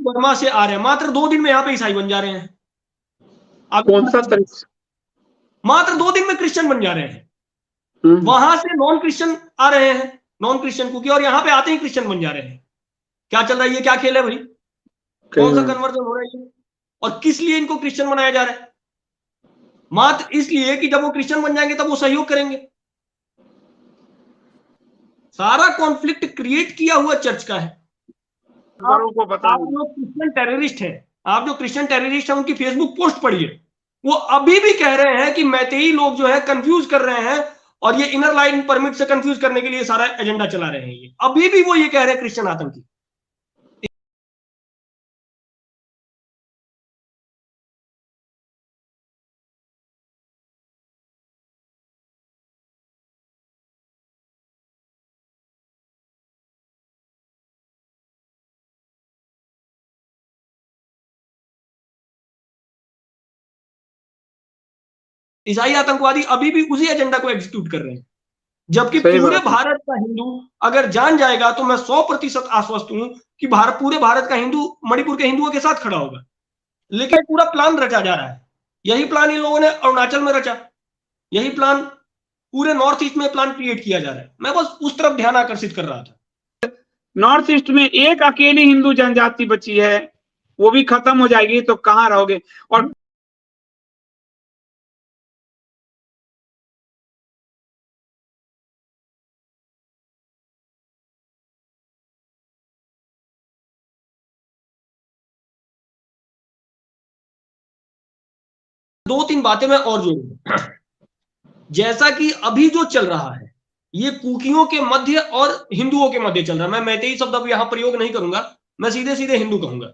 Burma से आ रहे हैं, मात्र 2 दिन में यहाँ पे ईसाई बन जा रहे हैं। कौन सा तरीका? मात्र 2 दिन में क्रिश्चियन बन जा रहे हैं। वहां से नॉन क्रिश्चियन आ रहे हैं, नॉन क्रिश्चियन कुकी, और यहाँ पे आते ही क्रिश्चियन बन जा रहे हैं। क्या चल रहा है, ये क्या खेल है भाई? कौन सा कन्वर्जन हो रहा है? और किस लिए इनको क्रिश्चियन बनाया जा रहा है? मात्र इसलिए कि जब वो क्रिश्चियन बन जाएंगे तब वो सहयोग करेंगे। सारा कॉन्फ्लिक्ट क्रिएट किया हुआ चर्च का है। आप जो क्रिश्चियन टेररिस्ट हैं, आप जो क्रिश्चियन टेररिस्ट हैं, उनकी फेसबुक पोस्ट पढ़िए, वो अभी भी कह रहे हैं कि मैतेई लोग जो है कंफ्यूज कर रहे हैं, और ये इनर लाइन परमिट से कंफ्यूज करने के लिए सारा एजेंडा चला रहे हैं। ये अभी भी वो ये कह रहे हैं क्रिश्चियन आतंकी। ईसाई आतंकवादी अभी भी उसी एजेंडा को एग्जीक्यूट कर रहे हैं, जबकि पूरे भारत का हिंदू अगर जान जाएगा तो मैं 100% आश्वस्त हूं कि पूरे भारत का हिंदू मणिपुर के हिंदुओं के साथ खड़ा होगा। लेकिन पूरा प्लान रचा जा रहा है। यही प्लान इन लोगों ने अरुणाचल में रचा, यही प्लान पूरे नॉर्थ ईस्ट में प्लान क्रिएट किया जा रहा है। मैं बस उस तरफ ध्यान आकर्षित कर रहा था। नॉर्थ ईस्ट में एक अकेली हिंदू जनजाति बची है, वो भी खत्म हो जाएगी तो कहां रहोगे? और दो तीन बातें मैं और जोड़ूंगा। जैसा कि अभी जो चल रहा है, ये कुकियों के मध्य और हिंदुओं के मध्य चल रहा है। मैं मैतेई शब्द अब यहां प्रयोग नहीं करूंगा, मैं सीधे सीधे हिंदू कहूंगा।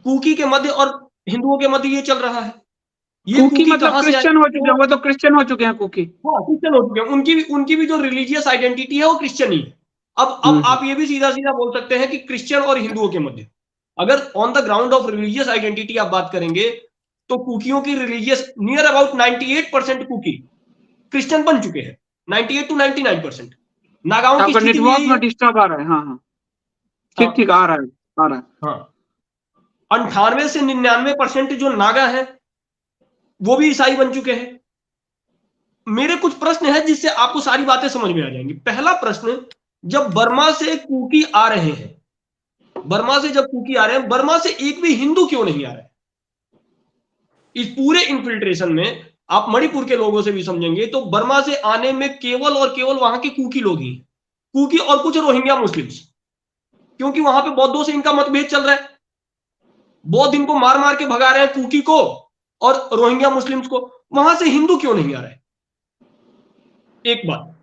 कुकी के मध्य और हिंदुओं के मध्य ये चल रहा है। ये कुकी मतलब क्रिश्चियन हो चुके हैं, वो तो क्रिश्चियन हो चुके हैं कुकी। हाँ, क्रिश्चियन हो चुके हैं। उनकी भी जो रिलीजियस आइडेंटिटी है वो क्रिश्चियन ही है। अब आप ये भी सीधा सीधा बोल सकते हैं कि क्रिश्चियन और हिंदुओं के मध्य, अगर on the ground of religious identity आप बात करेंगे, तो कुकियों की religious near about 98% Kuki Christian बन चुके हैं। 98 to 99%। नागाओं की स्थिति नेटवर्क में डिस्टर्ब आ रहा है। हाँ, ठीक आ रहा है। हाँ, 98 से 99% जो नागा है वो भी ईसाई बन चुके हैं। मेरे कुछ प्रश्न है जिससे आपको सारी बातें समझ में आ जाएंगी। पहला प्रश्न, जब बर्मा से कुकी आ रहे हैं, बर्मा से जब कुकी आ रहे हैं, बर्मा से एक भी हिंदू क्यों नहीं आ रहा है? इस पूरे इन्फिल्ट्रेशन में आप मणिपुर के लोगों से भी समझेंगे तो बर्मा से आने में केवल और केवल वहां के कुकी लोग ही, कुकी और कुछ रोहिंग्या मुस्लिम्स, क्योंकि वहां पे बौद्धों से इनका मतभेद चल रहा है। बौद्ध इनको मार मार के भगा रहे हैं, कुकी को और रोहिंग्या मुस्लिम्स को। वहां से हिंदू क्यों नहीं आ रहे? एक बात,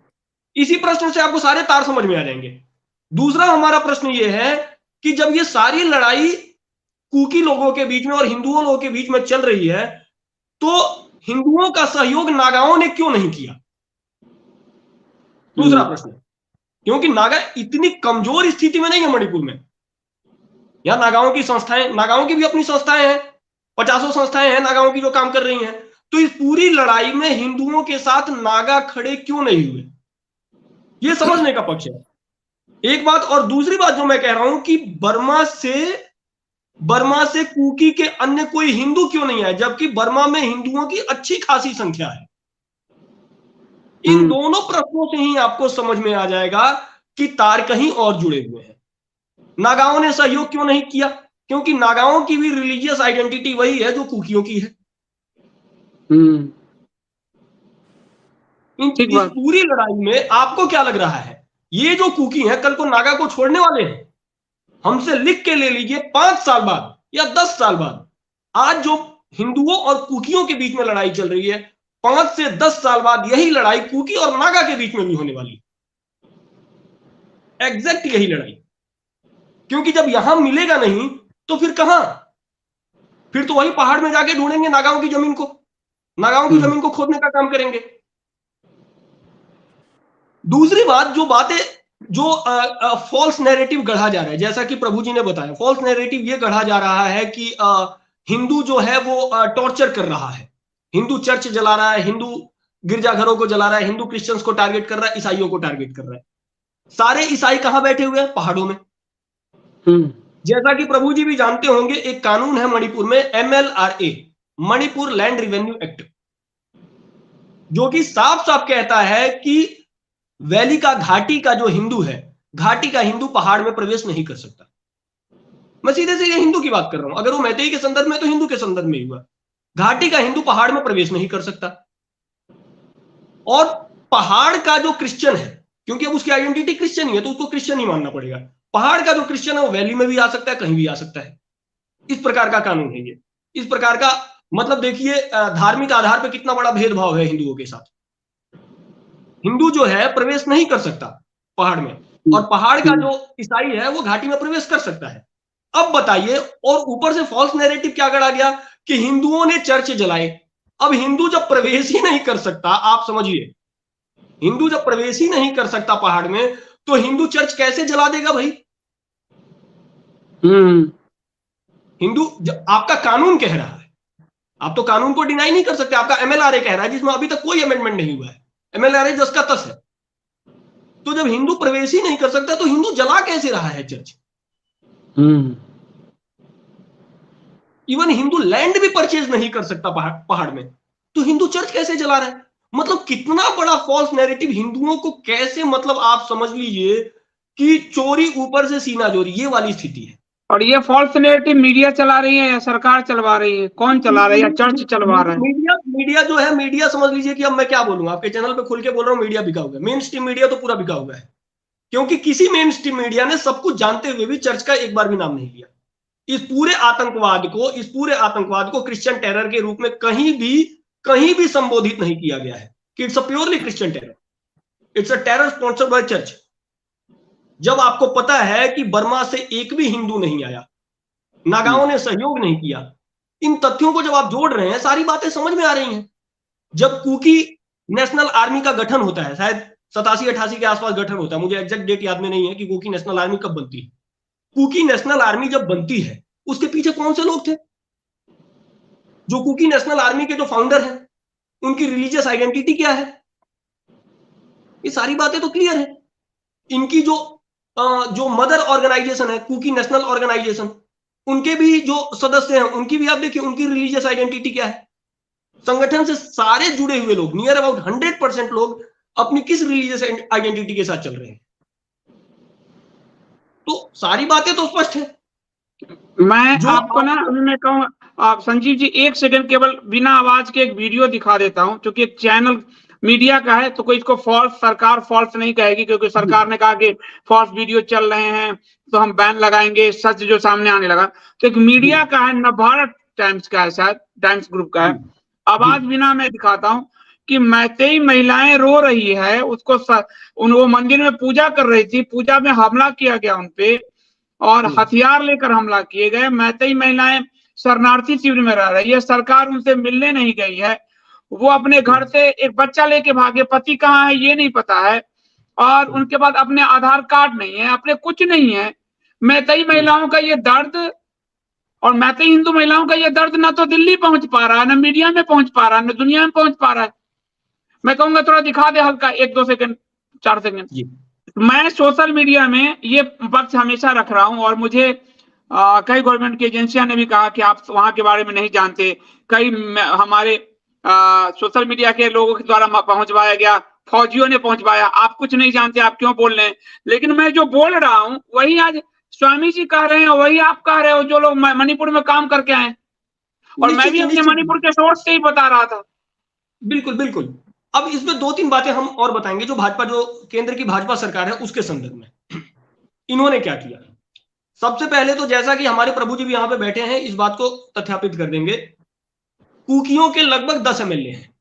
इसी प्रश्न से आपको सारे तार समझ में आ जाएंगे। दूसरा हमारा प्रश्न यह है कि जब ये सारी लड़ाई कुकी लोगों के बीच में और हिंदुओं लोगों के बीच में चल रही है, तो हिंदुओं का सहयोग नागाओं ने क्यों नहीं किया? दूसरा प्रश्न, क्योंकि नागा इतनी कमजोर स्थिति में नहीं है मणिपुर में। यहां नागाओं की संस्थाएं, नागाओं की भी अपनी संस्थाएं हैं, 50 संस्थाएं हैं नागाओं की जो काम कर रही हैं। तो इस पूरी लड़ाई में हिंदुओं के साथ नागा खड़े क्यों नहीं हुए? यह समझने का पक्ष है एक बात। और दूसरी बात जो मैं कह रहा हूं कि बर्मा से कुकी के अन्य कोई हिंदू क्यों नहीं आए, जबकि बर्मा में हिंदुओं की अच्छी खासी संख्या है। इन दोनों प्रश्नों से ही आपको समझ में आ जाएगा कि तार कहीं और जुड़े हुए हैं। नागाओं ने सहयोग क्यों नहीं किया? क्योंकि नागाओं की भी रिलीजियस आइडेंटिटी वही है जो कुकियों की है। इस पूरी लड़ाई में आपको क्या लग रहा है, ये जो कुकी हैं कल को नागा को छोड़ने वाले हैं? हमसे लिख के ले लीजिए, 5 साल बाद या 10 साल बाद, आज जो हिंदुओं और कुकियों के बीच में लड़ाई चल रही है, 5 से 10 साल बाद यही लड़ाई कुकी और नागा के बीच में भी होने वाली है। एग्जैक्ट यही लड़ाई। क्योंकि जब यहां मिलेगा नहीं तो फिर कहां? फिर तो वही पहाड़ में जाके ढूंढेंगे नागाओं की जमीन को, नागाओं की जमीन को खोदने का काम करेंगे। दूसरी बात, जो फॉल्स नैरेटिव गढ़ा जा रहा है, जैसा कि प्रभु जी ने बताया, फॉल्स नैरेटिव ये गढ़ा जा रहा है कि हिंदू जो है वो टॉर्चर कर रहा है, हिंदू चर्च जला रहा है, हिंदू गिरजाघरों को जला रहा है, हिंदू क्रिश्चियंस को टारगेट कर रहा है, ईसाइयों को टारगेट कर रहा है। सारे ईसाई कहां बैठे हुए हैं? पहाड़ों में। जैसा कि प्रभु जी भी जानते होंगे, एक कानून है मणिपुर में, MLRA, Manipur land revenue act, जो कि साफ साफ कहता है कि वैली का, घाटी का जो हिंदू है, घाटी का हिंदू पहाड़ में प्रवेश नहीं कर सकता। मैं सीधे सीधे हिंदू की बात कर रहा हूं, अगर वो मैतेई के संदर्भ में तो हिंदू के संदर्भ में ही हुआ। घाटी का हिंदू पहाड़ में प्रवेश नहीं कर सकता। और पहाड़ का जो क्रिश्चियन है, क्योंकि अब उसकी आइडेंटिटी क्रिश्चियन ही है तो उसको क्रिश्चियन ही मानना पड़ेगा, पहाड़ का जो क्रिश्चियन है वो वैली में भी आ सकता है, कहीं भी आ सकता है। इस प्रकार का कानून है ये। इस प्रकार का मतलब देखिए धार्मिक आधार पर कितना बड़ा भेदभाव है हिंदुओं के साथ। हिंदू जो है प्रवेश नहीं कर सकता पहाड़ में, और पहाड़ का जो ईसाई है वो घाटी में प्रवेश कर सकता है। अब बताइए, और ऊपर से फॉल्स नैरेटिव क्या गढ़ा गया कि हिंदुओं ने चर्च जलाए। अब हिंदू जब प्रवेश ही नहीं कर सकता, आप समझिए, हिंदू जब प्रवेश ही नहीं कर सकता पहाड़ में, तो हिंदू चर्च कैसे जला देगा भाई? हिंदू, आपका कानून कह रहा है, आप तो कानून को डिनाई नहीं कर सकते, आपका MLRA कह रहा है जिसमें अभी तक कोई अमेंडमेंट नहीं हुआ है, MLRA जस का तस है। तो जब हिंदू प्रवेश ही नहीं कर सकता तो हिंदू जला कैसे रहा है चर्च? इवन हिंदू लैंड भी परचेज नहीं कर सकता पहाड़ में, तो हिंदू चर्च कैसे जला रहा है? मतलब कितना बड़ा फॉल्स नैरेटिव हिंदुओं को कैसे, मतलब आप समझ लीजिए कि चोरी ऊपर से सीना चोरी, ये वाली स्थिति है। और ये फॉल्स नैरेटिव मीडिया चला रही है या सरकार चलवा रही है? कौन चला रहा है या चर्च चलवा रहा है? मीडिया जो है, मीडिया समझ लीजिए कि अब मैं क्या बोलूंगा, आपके चैनल पे खुल के बोल रहा हूं, मीडिया बिका हुआ है, मेन स्ट्रीम मीडिया तो पूरा बिका हुआ है। क्योंकि किसी मेन स्ट्रीम मीडिया ने सब कुछ जानते हुए भी चर्च का एक बार भी नाम नहीं लिया। इस पूरे आतंकवाद को क्रिश्चियन टेरर के रूप में कहीं भी संबोधित नहीं किया गया है कि it's a purely Christian terror, it's a terror sponsored by church. जब आपको पता है कि बर्मा से एक भी हिंदू नहीं आया, नागाओं ने सहयोग नहीं किया, इन तथ्यों को जब आप जोड़ रहे हैं, सारी बातें समझ में आ रही हैं। जब कुकी नेशनल आर्मी का गठन होता है, शायद 87-88 के आसपास गठन होता है, मुझे एग्जैक्ट डेट याद में नहीं है कि कुकी नेशनल आर्मी कब बनती है। कुकी नेशनल आर्मी जब बनती है, उसके पीछे कौन से लोग थे? जो कुकी नेशनल आर्मी के जो फाउंडर हैं, उनकी रिलीजियस आइडेंटिटी क्या है? ये सारी बातें तो क्लियर है। इनकी जो मदर ऑर्गेनाइजेशन है, कुकी नेशनल ऑर्गेनाइजेशन, उनके भी जो सदस्य हैं, उनकी भी आप देखिए, उनकी रिलीजियस आइडेंटिटी क्या है? संगठन से सारे जुड़े हुए लोग, नियर अबाउट 100% लोग अपनी किस रिलीजियस आइडेंटिटी के साथ चल रहे हैं? तो सारी बातें तो स्पष्ट है। मैं आपको ना, अभी मैं कहूँ, आप संजीव जी 1 सेकंड केवल बिना आवाज के एक वीडियो दिखा देता हूं, क्योंकि एक चैनल मीडिया का है तो कोई इसको सरकार फॉल्स नहीं कहेगी, क्योंकि सरकार ने कहा कि फॉल्स वीडियो चल रहे हैं तो हम बैन लगाएंगे, सच जो सामने आने लगा। तो एक मीडिया का है, नवभारत टाइम्स का है, शायद टाइम्स ग्रुप का है। आवाज बिना मैं दिखाता हूं कि मैतेई महिलाएं रो रही है, उसको वो मंदिर में पूजा कर रही थी, पूजा में हमला किया गया उनपे और हथियार लेकर हमला किए गए। मैतेई महिलाएं शरणार्थी शिविर में रह रही है, सरकार उनसे मिलने नहीं गई है, वो अपने घर से एक बच्चा लेके भागे, पति कहाँ है ये नहीं पता है, और उनके पास अपने आधार कार्ड नहीं है, अपने कुछ नहीं है। मैतेई महिलाओं का ये दर्द और मैतेई हिंदू महिलाओं का ये दर्द ना तो दिल्ली पहुंच पा रहा है, ना मीडिया में पहुंच पा रहा है, ना दुनिया में पहुंच पा रहा है। मैं कहूंगा थोड़ा दिखा दे हल्का, 1-2 सेकंड, 4 सेकंड। मैं सोशल मीडिया में ये पक्ष हमेशा रख रहा हूं, और मुझे कई गवर्नमेंट की एजेंसियां ने भी कहा कि आप वहां के बारे में नहीं जानते। कई हमारे सोशल मीडिया के लोगों के द्वारा पहुंचवाया गया, फौजियों ने पहुंचवाया, आप कुछ नहीं जानते, आप क्यों बोल रहे हैं? लेकिन मैं जो बोल रहा हूं वही आज स्वामी जी कह रहे हैं, वही आप कह रहे हो, जो लोग मणिपुर में काम करके आए। और मैं भी अपने मणिपुर के सोर्स से ही बता रहा था। बिल्कुल बिल्कुल। अब इसमें 2-3 बातें हम और बताएंगे, जो केंद्र की भाजपा सरकार है उसके संदर्भ में इन्होंने क्या किया। सबसे पहले तो जैसा कि हमारे प्रभु जी भी यहां पे बैठे हैं, इस बात को तथ्यापित कर देंगे, कुकियों के लगभग 10 MLA हैं,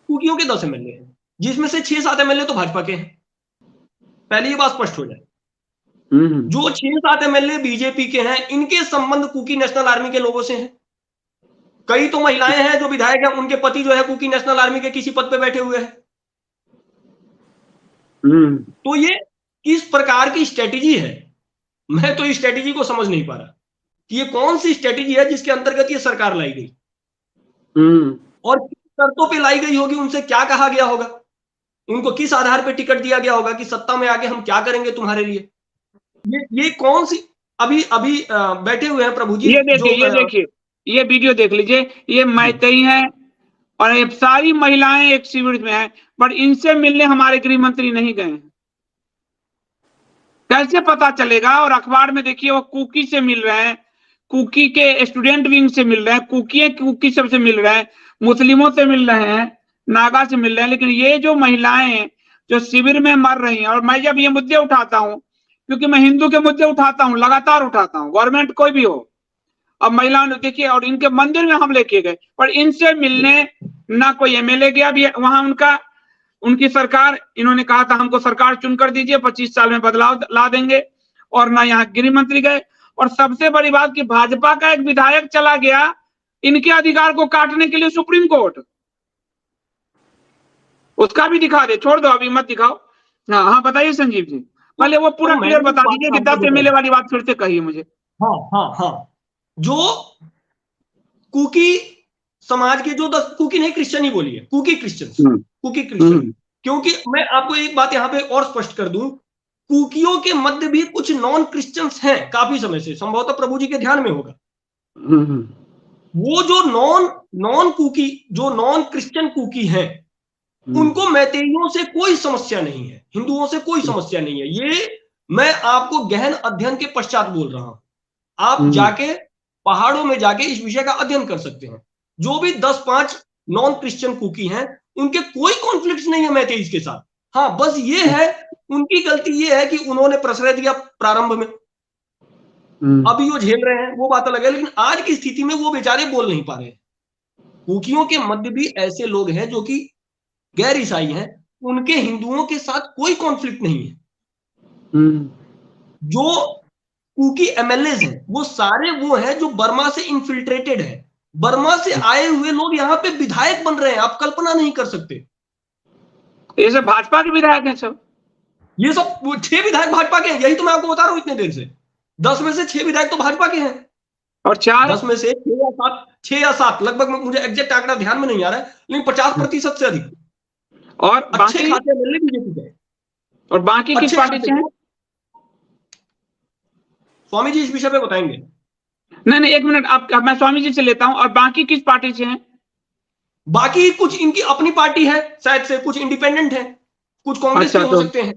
कुकियों के 10 MLA हैं, जिसमें से 6-7 MLA तो भाजपा के हैं। पहले ये बात स्पष्ट हो जाए। जो 6-7 MLA बीजेपी के हैं, इनके संबंध कुकी नेशनल आर्मी के लोगों से हैं। कई तो महिलाएं हैं जो विधायक हैं, उनके पति जो है कुकी नेशनल आर्मी के किसी पद पे बैठे हुए हैं। तो ये किस प्रकार की स्ट्रेटेजी है? मैं तो इस स्ट्रेटेजी को समझ नहीं पा रहा कि ये कौन सी स्ट्रेटेजी है जिसके अंतर्गत ये सरकार लाई गई, और किस शर्तों पे लाई गई होगी, उनसे क्या कहा गया होगा, उनको किस आधार पे टिकट दिया गया होगा कि सत्ता में आके हम क्या करेंगे तुम्हारे लिए। ये कौन सी अभी अभी बैठे हुए हैं प्रभु जी ये देखिए, ये देखिए, ये वीडियो देख लीजिए, ये मैतेई हैं और ये सारी महिलाएं एक शिविर में हैं, पर इनसे मिलने हमारे गृह मंत्री नहीं गए हैं। कैसे पता चलेगा? और अखबार में देखिए वो कुकी से मिल रहे हैं, कुकी के स्टूडेंट विंग से मिल रहे हैं, कुकी सबसे मिल रहे हैं, मुस्लिमों से मिल रहे हैं, नागा से मिल रहे हैं, लेकिन ये जो महिलाएं जो शिविर में मर रही हैं, और मैं जब ये मुद्दे उठाता हूं, क्योंकि मैं हिंदू के मुद्दे उठाता हूं, लगातार उठाता हूं, गवर्नमेंट कोई भी हो, अब महिलाओं ने देखिए, और इनके मंदिर में हमले किए गए, पर इनसे मिलने ना कोई एमएलए गया भी वहां, उनकी सरकार, इन्होंने कहा था हमको सरकार चुनकर दीजिए, 25 साल में बदलाव ला देंगे, और ना यहाँ गृह मंत्री गए। और सबसे बड़ी बात कि भाजपा का एक विधायक चला गया इनके अधिकार को काटने के लिए सुप्रीम कोर्ट। उसका भी दिखा दे, छोड़ दो अभी मत दिखाओ। हाँ हाँ, बताइए संजीव जी, पहले वो पूरा क्लियर बता दीजिए कि 10 एमएलए वाली बात फिर से कहिए मुझे। हाँ हाँ हाँ, जो कुकी समाज के जो 10 कुकी नहीं, क्रिश्चियन ही बोलिए, कुकी क्रिश्चियन, कुकी क्रिश्चियन, क्योंकि मैं आपको एक बात यहां पे और स्पष्ट कर दूं, कुकियों के मध्य भी कुछ नॉन क्रिश्चियंस हैं काफी समय से, संभवतः प्रभु जी के ध्यान में होगा। वो जो नॉन कुकी, जो नॉन क्रिश्चियन कुकी हैं, उनको मैतेइयों से कोई समस्या नहीं है, हिंदुओं से कोई समस्या नहीं है। ये मैं आपको गहन अध्ययन के पश्चात बोल रहा हूं, आप जाके पहाड़ों में जाके इस विषय का अध्ययन कर सकते हैं। जो भी 10-5 नॉन क्रिश्चियन कुकी हैं, उनके कोई कॉन्फ्लिक्ट नहीं है मैतेइस के साथ। हाँ, बस ये है, उनकी गलती ये है कि उन्होंने प्रश्रय दिया प्रारंभ में, अभी वो झेल रहे हैं, वो बात अलग है, लेकिन आज की स्थिति में वो बेचारे बोल नहीं पा रहे हैं। कुकियों के मध्य भी ऐसे लोग हैं जो कि गैर ईसाई हैं, उनके हिंदुओं के साथ कोई कॉन्फ्लिक्ट नहीं है। जो कुकी एमएलए हैं, वो सारे वो हैं जो बर्मा से इन्फिल्ट्रेटेड है, बर्मा से आए हुए लोग यहाँ पे विधायक बन रहे हैं, आप कल्पना नहीं कर सकते। ये सब भाजपा के विधायक हैं सब, ये सब 6 विधायक भाजपा के हैं, यही तो मैं आपको बता रहा हूं इतने देर से। 10 में से 6 विधायक तो भाजपा के हैं, और 4 10 में से 6 या 7 लगभग, मुझे एग्जैक्ट आंकड़ा ध्यान में नहीं आ रहा है, लेकिन 50% से अधिक और अच्छे खाते एमएलए बीजेपी के। और बाकी किस पार्टी से हैं? स्वामी जी इस विषय पे बताएंगे। नहीं, एक मिनट, आप मैं स्वामी जी से लेता हूं। और बाकी किस पार्टी से हैं? बाकी कुछ इनकी अपनी पार्टी है शायद से, कुछ इंडिपेंडेंट है, कुछ कांग्रेस के हो सकते हैं।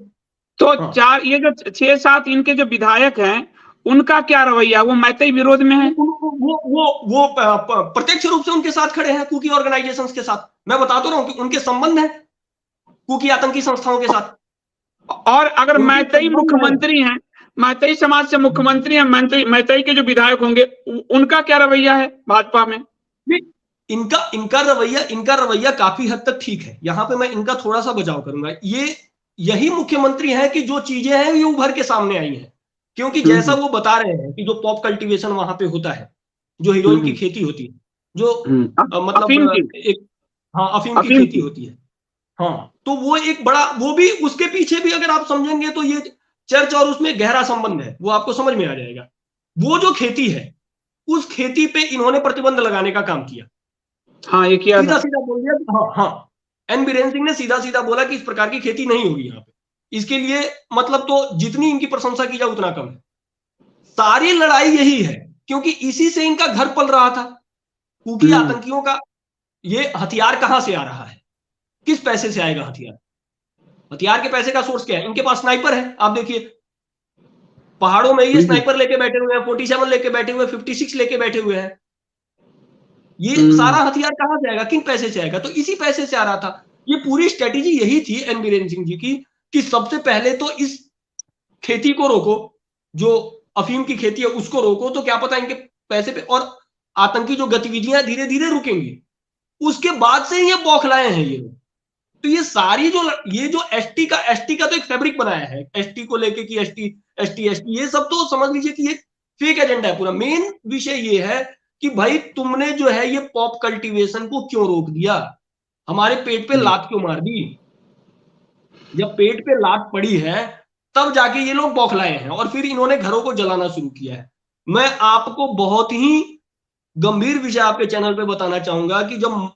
तो हाँ। 4, ये जो 6-7 इनके जो विधायक हैं, उनका क्या रवैया? वो मैतेई विरोध में है? वो प्रत्यक्ष रूप से उनके साथ खड़े हैं, कुकी ऑर्गेनाइजेशंस के साथ। मैं बता तो रहा हूं कि उनके संबंध है कुकी आतंकी संस्थाओं के साथ। और अगर मैतेई मुख्यमंत्री हैं, मैतेई समाज से मुख्यमंत्री हैं, मैतेई के जो विधायक होंगे, उनका क्या रवैया है भाजपा में? इनका रवैया काफी हद तक ठीक है। यहां पे मैं इनका थोड़ा सा बचाव करूंगा। यही मुख्यमंत्री है कि जो चीजें हैं ये उभर के सामने आई हैं, क्योंकि जैसा वो बता रहे हैं कि जो पॉप कल्टीवेशन वहां पे होता है, जो हीरोइन की खेती होती है, जो मतलब अफीम की खेती होती है, हाँ, तो वो एक बड़ा, वो भी उसके पीछे भी अगर आप समझेंगे तो ये चर्च और उसमें गहरा संबंध है, वो आपको समझ में आ जाएगा। वो जो खेती है, उस खेती पे इन्होंने प्रतिबंध लगाने का काम किया। हाँ, ये किया, सीधा बोल दिया। हाँ, एन बीरेन सिंह ने सीधा बोला कि इस प्रकार की खेती नहीं होगी यहाँ पे। इसके लिए मतलब तो जितनी इनकी प्रशंसा की जाए उतना कम है। सारी लड़ाई यही है, क्योंकि इसी से इनका घर पल रहा था। कुकी आतंकियों का ये हथियार कहां से आ रहा है, किस पैसे से आएगा हथियार? हथियार के पैसे का सोर्स क्या है? इनके पास स्नाइपर है। आप देखिए, पहाड़ों में ये स्नाइपर लेके बैठे हुए हैं, 47 लेके बैठे हुए हैं, 56 लेके बैठे हुए हैं। ये सारा हथियार कहां से आएगा, किन पैसे से आएगा? तो इसी पैसे से आ रहा था। ये पूरी स्ट्रेटेजी यही थी एन बीरेन सिंह जी की, कि सबसे पहले तो इस खेती को रोको, जो अफीम की खेती है उसको रोको, तो क्या पता इनके पैसे पे और आतंकी जो गतिविधियां धीरे धीरे रुकेंगी। उसके बाद से ये बौखलाए हैं ये लोग। तो ये सारी जो एसटी का तो एक फैब्रिक बनाया है, एसटी को लेके कि एसटी, ये सब तो समझ लीजिए कि ये फेक एजेंडा है पूरा। मेन विषय ये है कि भाई तुमने जो है ये पॉप कल्टीवेशन को क्यों रोक दिया, हमारे पेट पे लात क्यों मार दी? जब पेट पे लात पड़ी है तब जाके ये लोग बौखलाए हैं, और फिर इन्होंने घरों को जलाना शुरू किया है। मैं आपको बहुत ही गंभीर विषय आपके चैनल पे बताना चाहूंगा कि जब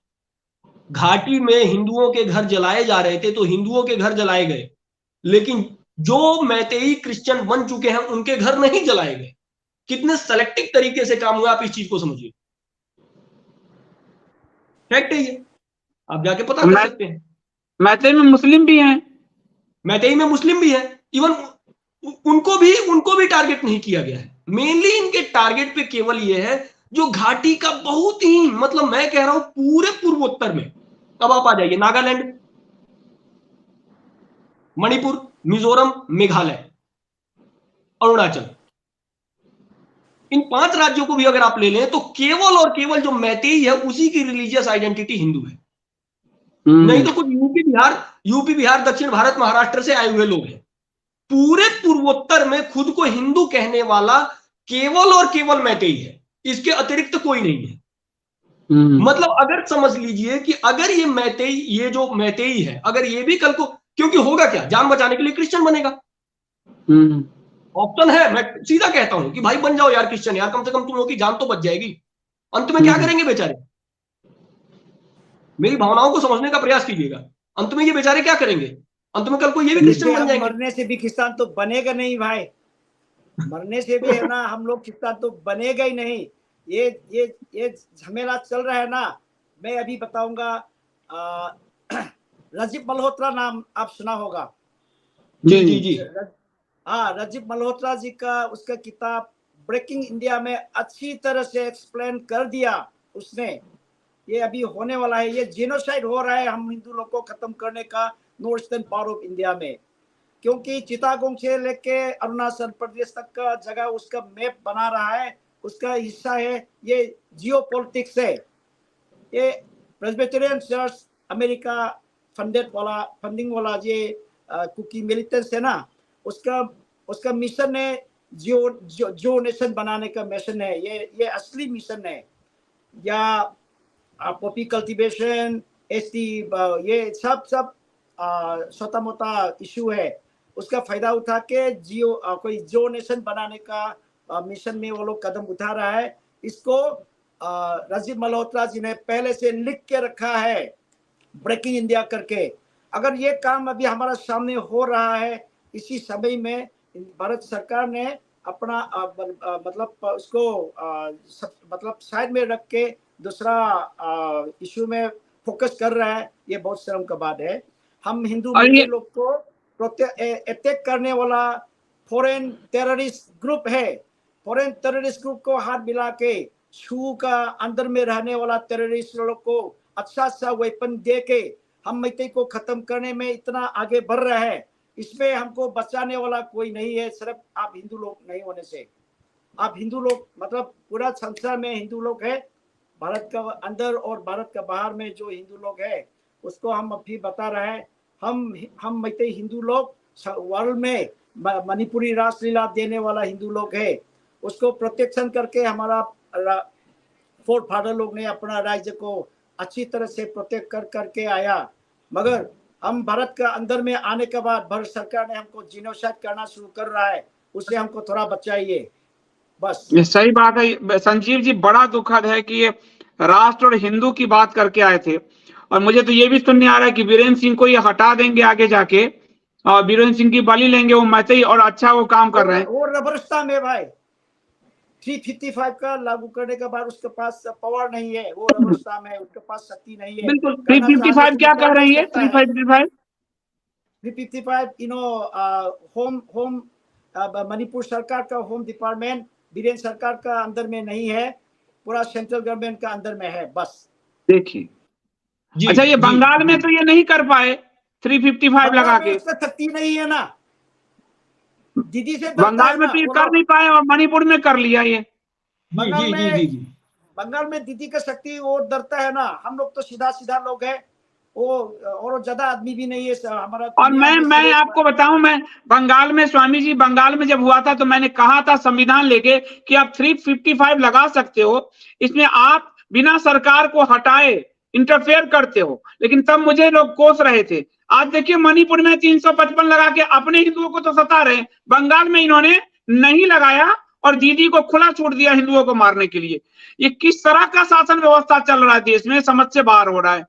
घाटी में हिंदुओं के घर जलाए जा रहे थे तो हिंदुओं के घर जलाए गए, लेकिन जो मैतेई क्रिश्चियन बन चुके हैं उनके घर नहीं जलाए गए। कितने सेलेक्टिव तरीके से काम हुआ, आप इस चीज को समझिए। फैक्ट है ये, आप जाके पता कर सकते हैं। मैतेई में मुस्लिम भी हैं, मैतेई में मुस्लिम भी है, इवन उनको भी टारगेट नहीं किया गया है। मेनली इनके टारगेट पे केवल ये है जो घाटी का बहुत ही, मतलब मैं कह रहा हूं पूरे पूर्वोत्तर में। अब आप आ जाइए नागालैंड, मणिपुर, मिजोरम, मेघालय, अरुणाचल, इन 5 राज्यों को भी अगर आप ले लें तो केवल और केवल जो मैतेई है उसी की रिलीजियस आइडेंटिटी हिंदू है। नहीं तो कुछ यूपी बिहार दक्षिण भारत महाराष्ट्र से आए हुए लोग हैं। पूरे पूर्वोत्तर में खुद को हिंदू कहने वाला केवल और केवल मैतेई है, इसके अतिरिक्त कोई नहीं है। मतलब अगर समझ लीजिए कि अगर ये जो मैतेई है, अगर ये भी कल को, क्योंकि होगा क्या, जान बचाने के लिए क्रिश्चियन बनेगा। ऑप्शन है, मैं सीधा कहता हूं कि भाई बन जाओ यार क्रिश्चियन, यार कम से कम तुम लोगों की जान तो बच जाएगी। अंत में क्या करेंगे बेचारे, मेरी भावनाओं को समझने का प्रयास कीजिएगा। अंत में ये बेचारे क्या करेंगे, अंत में कल को ये भी क्रिश्चियन बन जाएंगे। मरने से भी क्रिश्चियन तो बनेगा नहीं भाई, मरने से भी है ना हम लोग क्रिश्चियन तो बनेगा ही नहीं। ये झमेला चल रहा है ना। मैं अभी बताऊंगा, रजीब मल्होत्रा नाम आप सुना होगा। जी जी जी, हाँ, रजीब मल्होत्रा जी का उसका किताब ब्रेकिंग इंडिया में अच्छी तरह से एक्सप्लेन कर दिया उसने। ये अभी होने वाला है, ये जेनोसाइड हो रहा है हम हिंदू लोग को खत्म करने का north eastern part of India में। क्योंकि चिटागोंग से लेके अरुणाचल प्रदेश तक का जगह उसका मैप बना रहा है, उसका हिस्सा है। ये जियोपॉलिटिक्स है। ये प्रेस्बिटेरियन चर्च अमेरिका फंडिंग वाला ये कुकी मिलिटेंट्स है ना, उसका मिशन है जो नेशन बनाने का मिशन है। ये असली मिशन है। या पॉपी कल्टीवेशन, एसटी, ये सब छोटा मोटा इशू है। उसका फायदा उठा के कोई जो नेशन बनाने का मिशन में वो लोग कदम उठा रहा है। इसको रजीब मल्होत्रा जी ने पहले से लिख के रखा है ब्रेकिंग इंडिया करके। अगर ये काम अभी हमारा सामने हो रहा है, इसी समय में भारत सरकार ने अपना मतलब उसको मतलब साइड में रख के दूसरा इशू में फोकस कर रहा है। ये बहुत शर्म का बात है। हम हिंदू लोग को अटैक करने वाला फॉरेन टेररिस्ट ग्रुप है। फॉरेन टेररिस्ट ग्रुप को हाथ मिला के छू का अंदर में रहने वाला टेररिस्ट लोग को अच्छा वेपन दे के हम मैतेई को खत्म करने में इतना आगे बढ़ रहा है। इसमें हमको बचाने वाला कोई नहीं है, सिर्फ आप हिंदू लोग नहीं होने से। आप हिंदू लोग मतलब पूरा संसार में हिंदू लोग है, भारत का अंदर और भारत का बाहर में जो हिंदू लोग है उसको हम अभी बता रहे हैं। हम मैतेई हिंदू लोग वर्ल्ड में मणिपुरी रासलीला देने वाला हिंदू लोग है। उसको प्रोटेक्शन करके हमारा फोर्ट फादर लोग ने अपना राज्य को अच्छी तरह से प्रोटेक्ट करके आया। मगर हम भारत का अंदर में आने के बाद भारत सरकार ने हमको जिनोसाइड करना शुरू कर रहा है, उससे हमको थोड़ा बचाइए बस। ये सही बात है संजीव जी, बड़ा दुखद है कि ये राष्ट्र और हिंदू की बात करके आए थे। और मुझे तो ये भी सुनने आ रहा है कि वीरेंद्र सिंह को ये हटा देंगे आगे जाके, और वीरेंद्र सिंह की बलि लेंगे वो मैतेई, और अच्छा वो काम कर रहे हैं। वो रबरस्ता में भाई 355 का लागू करने के बाद उसके पास पावर नहीं है, वो रबरस्ता में उसके पास शक्ति नहीं है। बिल्कुल 355 क्या कह रही है 355 होम मणिपुर सरकार का होम डिपार्टमेंट वीरेंद्र सरकार का अंदर में नहीं है, पूरा सेंट्रल गवर्नमेंट का अंदर में है बस। देखिए अच्छा, ये बंगाल में तो ये नहीं कर पाए 355 लगा के, शक्ति नहीं है ना दीदी से। बंगाल में तो ये कर नहीं पाए और मणिपुर में कर लिया ये। बंगाल में दीदी का शक्ति वो डरता है ना। हम लोग तो सीधा लोग हैं, वो और ज्यादा आदमी भी नहीं है हमारा। और मैं आपको बताऊं, मैं बंगाल में स्वामी जी बंगाल में जब हुआ था तो मैंने कहा था संविधान लेके कि आप 355 लगा सकते हो, इसमें आप बिना सरकार को हटाए इंटरफेयर करते हो, लेकिन तब मुझे लोग कोस रहे थे। आज देखिए मणिपुर में 355 लगा के अपने हिंदुओं को तो सता रहे, बंगाल में इन्होंने नहीं लगाया और दीदी को खुला छोड़ दिया हिंदुओं को मारने के लिए। ये किस तरह का शासन व्यवस्था चल रहा है देश में, समझ से बाहर हो रहा है।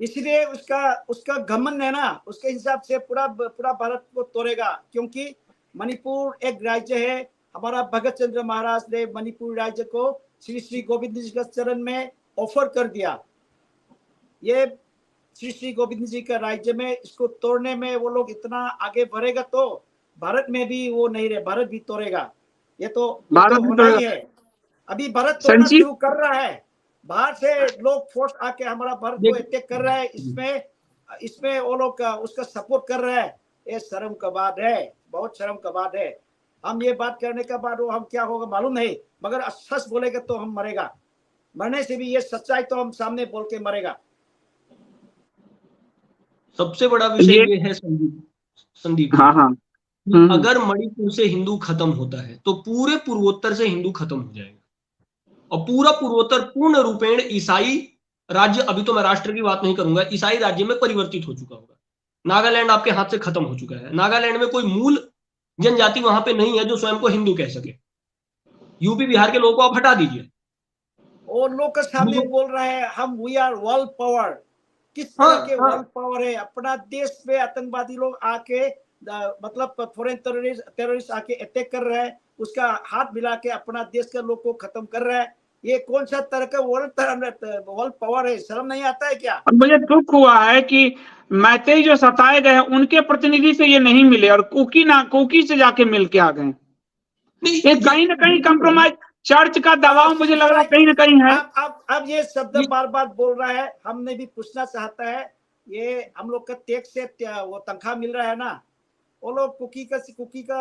इसलिए उसका उसका घमंड है ना, उसके हिसाब से पूरा पूरा भारत को तोड़ेगा। क्योंकि मणिपुर एक राज्य है, हमारा भगत चंद्र महाराज ने मणिपुर राज्य को श्री श्री गोविंद जी के चरण में ऑफर कर दिया। ये श्री श्री गोविंद जी का राज्य में इसको तोड़ने में वो लोग इतना आगे बढ़ेगा तो भारत में भी वो नहीं रहे, भारत भी तोड़ेगा। ये तो होना ही है। अभी भारत तोड़ना शुरू कर रहा है, बाहर से लोग फोर्स आके हमारा भारत को अटैक कर रहा है। इसमें वो लोग उसका सपोर्ट कर रहा है। ये शर्म का बात है, बहुत शर्म का बात है। हम ये बात करने के बाद वो हम क्या होगा मालूम नहीं, मगर सच बोलेगा तो हम मरेगा। मरने से भी ये सच्चाई तो हम सामने बोल के मरेगा। सबसे बड़ा विषय ये है संदीप, हाँ हाँ, अगर मणिपुर से हिंदू खत्म होता है तो पूरे पूर्वोत्तर से हिंदू खत्म हो जाएगा, और पूरा पूर्वोत्तर पूर्ण रूपेण ईसाई राज्य, अभी तो मैं राष्ट्र की बात नहीं करूंगा, ईसाई राज्य में परिवर्तित हो चुका होगा। नागालैंड आपके हाथ से खत्म हो चुका है। नागालैंड में कोई मूल जनजाति वहां पे नहीं है जो स्वयं को हिंदू कह सके। यूपी बिहार के लोगों को आप हटा दीजिए, और लोग के सामने बोल रहे हैं हम वी आर वर्ल्ड पावर। किस तरह के वर्ल्ड पावर है? अपना देश में आतंकवादी लोग आके मतलब फॉरेन टेररिस्ट आके अटैक कर रहे हैं, उसका हाथ मिला के अपना देश के लोग को खत्म कर रहा है। ये कौन सा तरह का वर्ल्ड पावर है? शर्म नहीं आता है क्या? मुझे दुख हुआ है कि मैतेई जो सताए गए हैं उनके प्रतिनिधि से ये नहीं मिले और कुकी से जाके मिल के आ गए। ये कहीं ना कहीं कंप्रोमाइज, चर्च का दबाव मुझे लग रहा है कहीं ना कहीं है। अब ये शब्द बार बार बोल रहा है, हमने भी पूछना चाहता है। ये हम लोग का टैक्स से वो तनख्वाह मिल रहा है ना, वो लोग कुकी का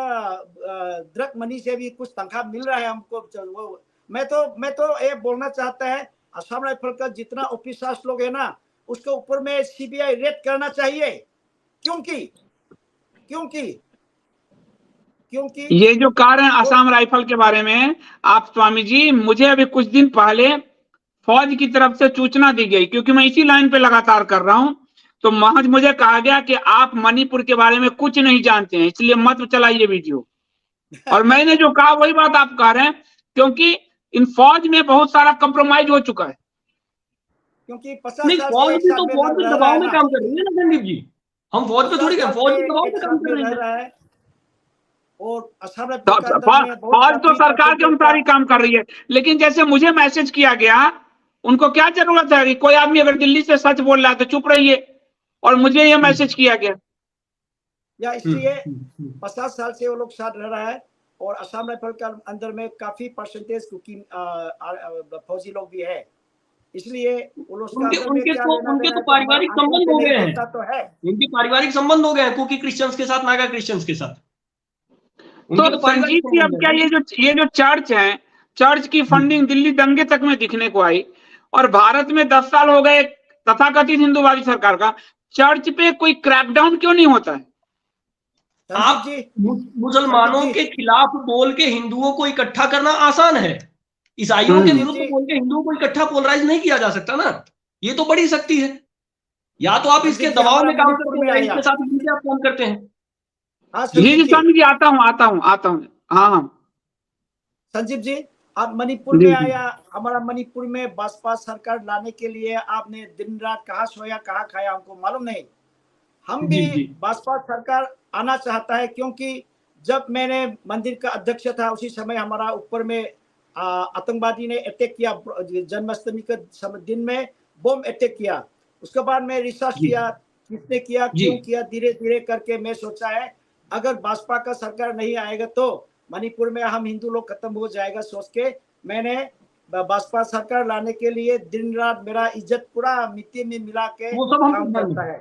ड्रग मनी से भी कुछ तनख्वाह मिल रहा है हमको। मैं तो ये बोलना चाहता है, असम राइफल का जितना ऑफिसर्स लोग है ना, उसके ऊपर में सीबीआई रेड करना चाहिए। क्योंकि ये जो कह रहे हैं असम राइफल के बारे में आप स्वामी जी, मुझे अभी कुछ दिन पहले फौज की तरफ से सूचना दी गई, क्योंकि मैं इसी लाइन पे लगातार कर रहा हूं, तो महज मुझे कहा गया कि आप मणिपुर के बारे में कुछ नहीं जानते हैं, इसलिए मत चलाइए वीडियो। और मैंने जो कहा वही बात आप कह रहे हैं, क्योंकि इन फौज में बहुत सारा कंप्रोमाइज हो चुका है। क्योंकि 50 साल फौज भी तो फौज के दबाव में काम कर रही है ना संदीप जी, हम फौज पे थोड़ी, फौज के दबाव में काम कर रही है। और फौज तो सरकार के अनुसार ही काम कर रही है। लेकिन जैसे मुझे मैसेज किया गया, उनको क्या जरूरत है कि कोई आदमी अगर दिल्ली से सच बोल रहा है तो चुप रहिए, और मुझे ये मैसेज किया गया। या इसलिए 50 साल से वो लोग साथ रह रहा है, और असम राइफल के अंदर में काफी परसेंटेज फौजी लोग भी है। इसलिए वो लोग उनके तो पारिवारिक संबंध हो गए हैं, उनके पारिवारिक संबंध हो गए हैं कुकी क्रिश्चियंस के साथ, नागा क्रिश्चियंस के साथ। तो संजीव जी, अब क्या ये जो चर्च है, चर्च की फंडिंग दिल्ली दंगे तक में दिखने को आई, और भारत में 10 साल हो गए तथाकथित हिंदूवादी सरकार का, चर्च पे कोई क्रैकडाउन क्यों नहीं होता है? आप मुसलमानों के खिलाफ बोल के हिंदुओं को इकट्ठा करना आसान है, ईसाइयों के विरुद्ध बोल के हिंदुओं को इकट्ठा पोलराइज नहीं किया जा सकता ना। ये तो बड़ी शक्ति है। या तो आप इसके दबाव में काम करते हैं, इसके साथ मिलकर आप काम करते हैं। जी स्वामी जी, आता हूँ। हाँ संजीव जी, आप मणिपुर में आया, हमारा मणिपुर में बसपा सरकार लाने के लिए आपने दिन रात कहाँ सोया कहाँ खाया हमको मालूम नहीं। हम भी बसपा सरकार आना चाहता है, क्योंकि जब मैंने मंदिर का अध्यक्ष था उसी समय हमारा ऊपर में आतंकवादी ने अटैक किया, जन्माष्टमी के दिन में बम अटैक किया। उसके बाद मैं रिसर्च किया, किसने किया, क्यों किया, धीरे धीरे करके मैं सोचा है अगर भाजपा का सरकार नहीं आएगा तो मणिपुर में हम हिंदू लोग खत्म हो जाएगा। सोच के मैंने भाजपा सरकार लाने के लिए दिन रात मेरा इज्जत पूरा मिट्टी में मिला के काम करता है,